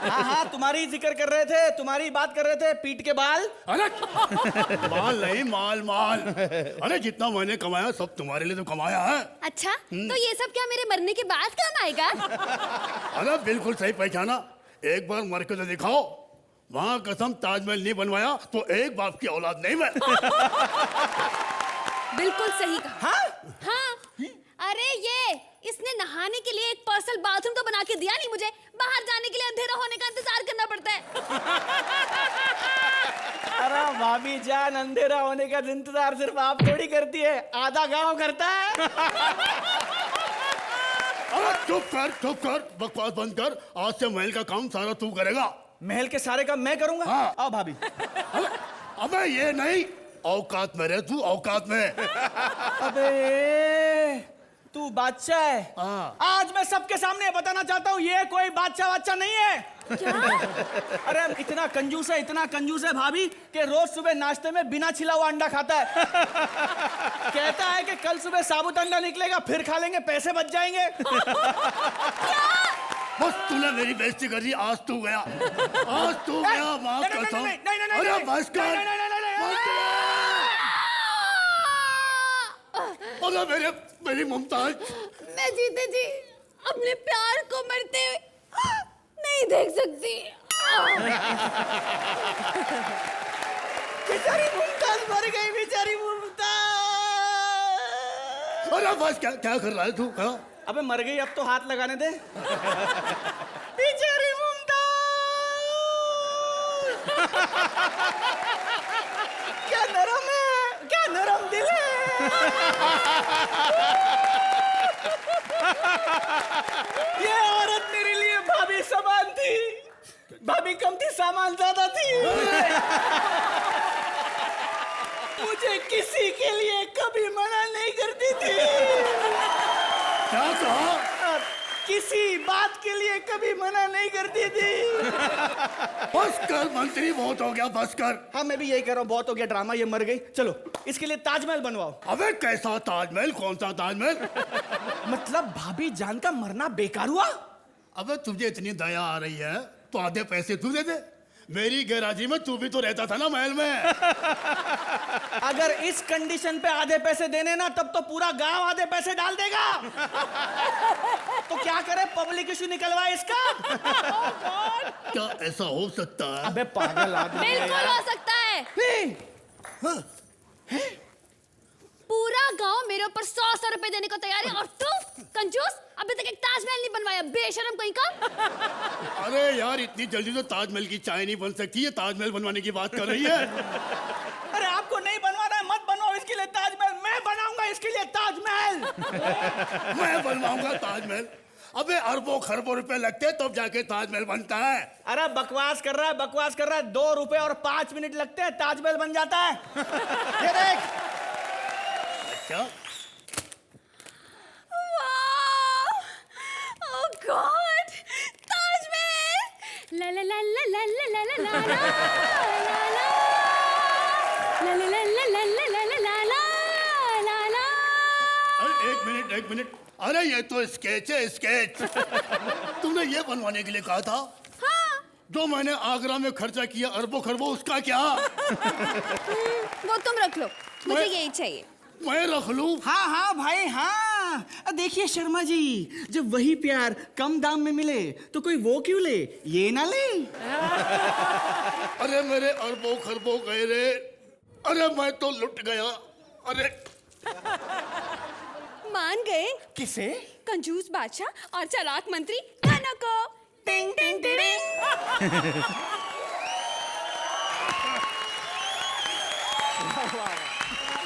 Speaker 10: हाँ हाँ, तुम्हारी जिक्र कर रहे थे, तुम्हारी बात कर रहे थे, पीठ के बाल।
Speaker 2: अरे माल नहीं, माल माल। अरे जितना मैंने कमाया सब तुम्हारे लिए तो कमाया है।
Speaker 1: अच्छा, तो ये सब क्या मेरे मरने के बाद काम आएगा?
Speaker 2: अरे बिल्कुल सही पहचाना। एक बार मर के तो दिखाओ। वहाँ कसम ताजमहल नहीं बनवाया तो एक बाप की औलाद नहीं मैं।
Speaker 1: बिल्कुल सही कहा।
Speaker 10: हाँ
Speaker 1: हाँ। अरे ये इसने नहाने के लिए एक पर्सनल बाथरूम तो बना के दिया नहीं मुझे, बाहर जाने के लिए अंधेरा होने का इंतजार करना पड़ता है।
Speaker 10: अरे भाभी जान, अंधेरा होने का इंतजार सिर्फ आप थोड़ी करती है, आधा गांव करता है।
Speaker 2: अरे चुप कर, बकवास बंद कर। आज से महल का काम सारा तू करेगा।
Speaker 10: महल के सारे काम मैं करूंगा?
Speaker 2: हाँ।
Speaker 10: आओ भाभी।
Speaker 2: अबे ये नहीं, औकात में रह तू, औकात में।
Speaker 10: अबे तू बादशाह है।
Speaker 2: हाँ।
Speaker 10: आज मैं सबके सामने बताना चाहता हूँ, ये कोई बादशाह नहीं है।
Speaker 1: क्या?
Speaker 10: अरे इतना कंजूस है भाभी कि रोज सुबह नाश्ते में बिना छिला हुआ अंडा खाता है। कहता है कि कल सुबह साबुत अंडा निकलेगा, फिर खा लेंगे, पैसे बच जाएंगे।
Speaker 2: बस तूने मेरी बेइज्जती कर दी। आज तू गया, माफ करता हूँ। अरे बस कर। अरे मेरी मुमताज।
Speaker 1: मैं जीते जी अपने प्यार को मरते हुए नहीं देख सकती।
Speaker 10: बेचारी मुमताज मर गई, बेचारी मुमताज।
Speaker 2: अरे बस, क्या कर रहा है तू? हाँ?
Speaker 10: अबे मर गई, अब तो हाथ लगाने दे। बेचारी मुमताज। क्या नरम है, क्या नरम दिल है। ये औरत मेरे लिए भाभी समान थी। भाभी कम थी, सामान ज्यादा थी। मुझे किसी के लिए कभी मना नहीं करती थी।
Speaker 2: क्या कहा?
Speaker 10: किसी बात के लिए कभी मना नहीं करती थी।
Speaker 2: बस कर मंत्री, बहुत हो गया, बस कर।
Speaker 10: हाँ मैं भी यही कह रहा हूँ, बहुत हो गया ड्रामा, ये मर गई। चलो इसके लिए ताजमहल बनवाओ।
Speaker 2: अबे कैसा ताजमहल? कौन सा ताजमहल?
Speaker 10: मतलब भाभी जान का मरना बेकार हुआ?
Speaker 2: अबे तुझे इतनी दया आ रही है तो आधे पैसे तू दे दे। मेरी गैराजी में तू भी तो रहता था ना महल में।
Speaker 10: अगर इस कंडीशन पे आधे पैसे देने ना, तब तो पूरा गांव आधे पैसे डाल देगा। तो क्या करे, पब्लिक इशू निकलवाए इसका।
Speaker 2: क्या ऐसा हो सकता है?
Speaker 10: अबे पागल आदमी है
Speaker 1: बिल्कुल
Speaker 10: यार।
Speaker 1: हो सकता है।
Speaker 10: हाँ।
Speaker 1: पूरा गांव मेरे ऊपर 100 रुपए देने को तैयार है, और तू कंजूस अभी तक एक ताजमहल नहीं बनवाया, बेशरम कहीं का।
Speaker 2: अरे यार, इतनी जल्दी तो ताजमहल की चाय नहीं बन सकती है। ताजमहल बनवाने की बात कर रही है।
Speaker 10: अरे आपको नहीं बनवाना है, मत बनवाओ इसके लिए ताजमहल। मैं बनाऊंगा इसके लिए ताजमहल।
Speaker 2: मैं बनवाऊंगा ताजमहल? अबे अरबों खरबों रुपए लगते हैं तब जाके ताजमहल बनता है।
Speaker 10: अरे बकवास कर रहा है। 2 रुपए और 5 मिनट लगते हैं, ताजमहल बन जाता है। ये देख।
Speaker 2: क्या?
Speaker 1: ओह गॉड, ताजमहल। ला ला ला ला ला ला ला ला ला ला ला ला।
Speaker 2: अरे एक मिनट। अरे ये तो स्केच है, स्केच। तुमने ये बनवाने के लिए कहा था?
Speaker 1: हाँ।
Speaker 2: जो मैंने आगरा में खर्चा किया अरबों खरबों, उसका क्या?
Speaker 1: वो तुम रख लो, मुझे यही चाहिए।
Speaker 2: मैं रख लूं?
Speaker 10: हाँ भाई हाँ। देखिए शर्मा जी, जब वही प्यार कम दाम में मिले तो कोई वो क्यों ले, ये ना ले।
Speaker 2: अरे मेरे अरबों खरबों गए रे। अरे मैं तो लुट गया। अरे
Speaker 1: मान गए?
Speaker 10: किसे?
Speaker 1: कंजूस बादशाह और चालाक मंत्री खाना को। टिंग टिंग टिंग।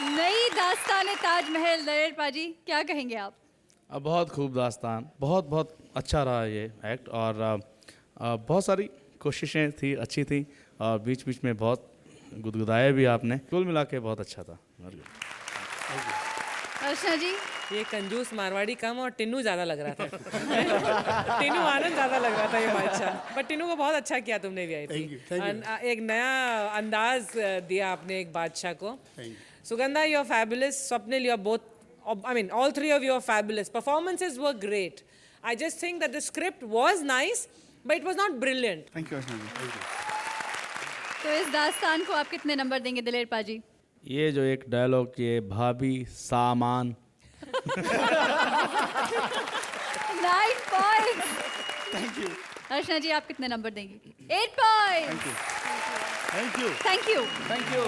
Speaker 1: नई दास्तान ताजमहल दलेर पाजी, क्या कहेंगे आप?
Speaker 5: बहुत खूब दास्तान, बहुत बहुत अच्छा रहा ये एक्ट, और बहुत सारी कोशिशें थी, अच्छी थी, और बीच बीच में बहुत गुदगुदाए भी आपने। कुल मिला के बहुत अच्छा था।
Speaker 1: अर्चना जी,
Speaker 3: ये कंजूस मारवाड़ी कम और टिन्नू ज्यादा लग रहा था। टिन्नू आनंद ज्यादा लग रहा था ये बादशाह, बट टिन्नू को बहुत अच्छा किया तुमने भी, आई थी। एक नया अंदाज दिया आपने एक बादशाह को। Sugandha, you are fabulous. Swapnil, you are both, I mean, all three of you are fabulous. Performances were great. I just think that the script was nice, but it was not brilliant.
Speaker 4: Thank you Archana ji.
Speaker 1: तो इस दास्तान को आप कितने नंबर देंगे दलेर पाजी?
Speaker 5: ये जो एक डायलॉग, ये भाभी सामान,
Speaker 1: 9 points. Thank you. Archana ji, आप कितने नंबर देंगी? 8 points.
Speaker 4: Thank you
Speaker 1: thank you.
Speaker 4: Thank you thank you.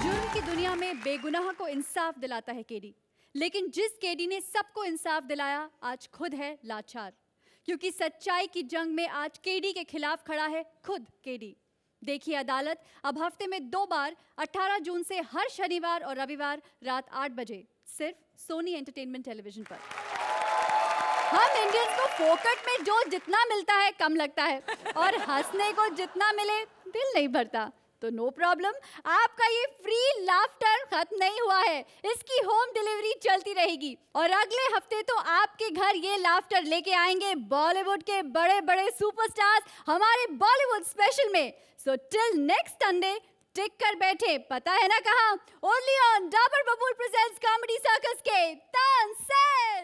Speaker 1: जुर्म की दुनिया में बेगुनाह को इंसाफ दिलाता है केडी, लेकिन जिस केडी ने सबको इंसाफ दिलाया आज खुद है लाचार, क्योंकि सच्चाई की जंग में आज केडी के खिलाफ खड़ा है खुद केडी। देखिए अदालत अब हफ्ते में 2 बार 18 जून से हर शनिवार और रविवार रात 8 बजे सिर्फ सोनी एंटरटेनमेंट टेलीविजन पर। हम इंडियंस को फोकट में जो जितना मिलता है कम लगता है, और हंसने को जितना मिले दिल नहीं भरता। तो नो प्रॉब्लम, आपका ये फ्री लाफ्टर खत्म नहीं हुआ है, इसकी होम डिलीवरी चलती रहेगी, और अगले हफ्ते तो आपके घर ये लाफ्टर लेके आएंगे बॉलीवुड के बड़े बड़े सुपरस्टार्स हमारे बॉलीवुड स्पेशल में। सो टिल नेक्स्ट संडे टिक कर बैठे, पता है ना कहाँ? ओनली ऑन डाबर बबूल प्रेजेंट्स कॉमेडी सर्कस के तानसेन।